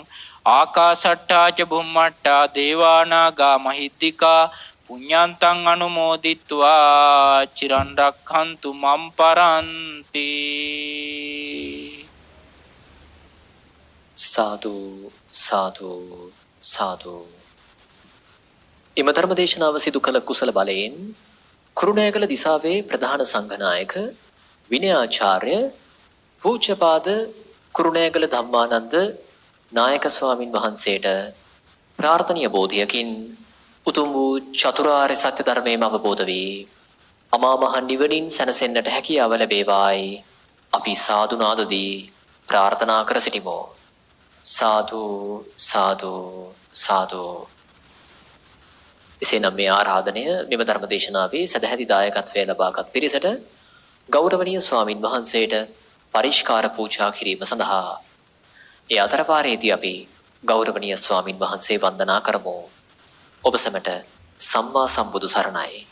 B: ආකාශට්ඨා ච බුම්මට්ඨා දේවානාගා මහිද්దికා පුඤ්ඤන්තං අනුමෝදිත්වා චිරන් රක්ඛන්තු මම් පරන්ති.
A: සාදු සාදු සාදු. එම ධර්ම දේශනාව සිදු කළ කුසල බලයෙන් කුරුණෑගල දිසාවේ ප්‍රධාන සංඝනායක විනයාචාර්ය පූජ්‍යපාද කුරුණෑගල ධම්මානන්ද නායක ස්වාමින් වහන්සේට ප්‍රාර්ථනීය බෝධියකින් උතුම් වූ චතුරාර්ය සත්‍ය ධර්මයම අවබෝධ වී අමා මහ නිවනින් සැනසෙන්නට හැකියාව ලැබේවායි අපි සාදු නාදදී ප්‍රාර්ථනා කර සිටිමු. සාදු සාදු සාදු. එසේනම් මේ ආරාධනය මෙම ධර්ම දේශනාවේ සදැහැති දායකත්වය ලබාගත් පිරිසට ගෞරවනීය ස්වාමින් වහන්සේට පරිස්කාර පූජා කිරීම සඳහා ඒ අතරපාරේදී අපි ගෞරවනීය ස්වාමින් වහන්සේ වන්දනා කරමු. ඔබ සැමට සම්මා සම්බුදු සරණයි.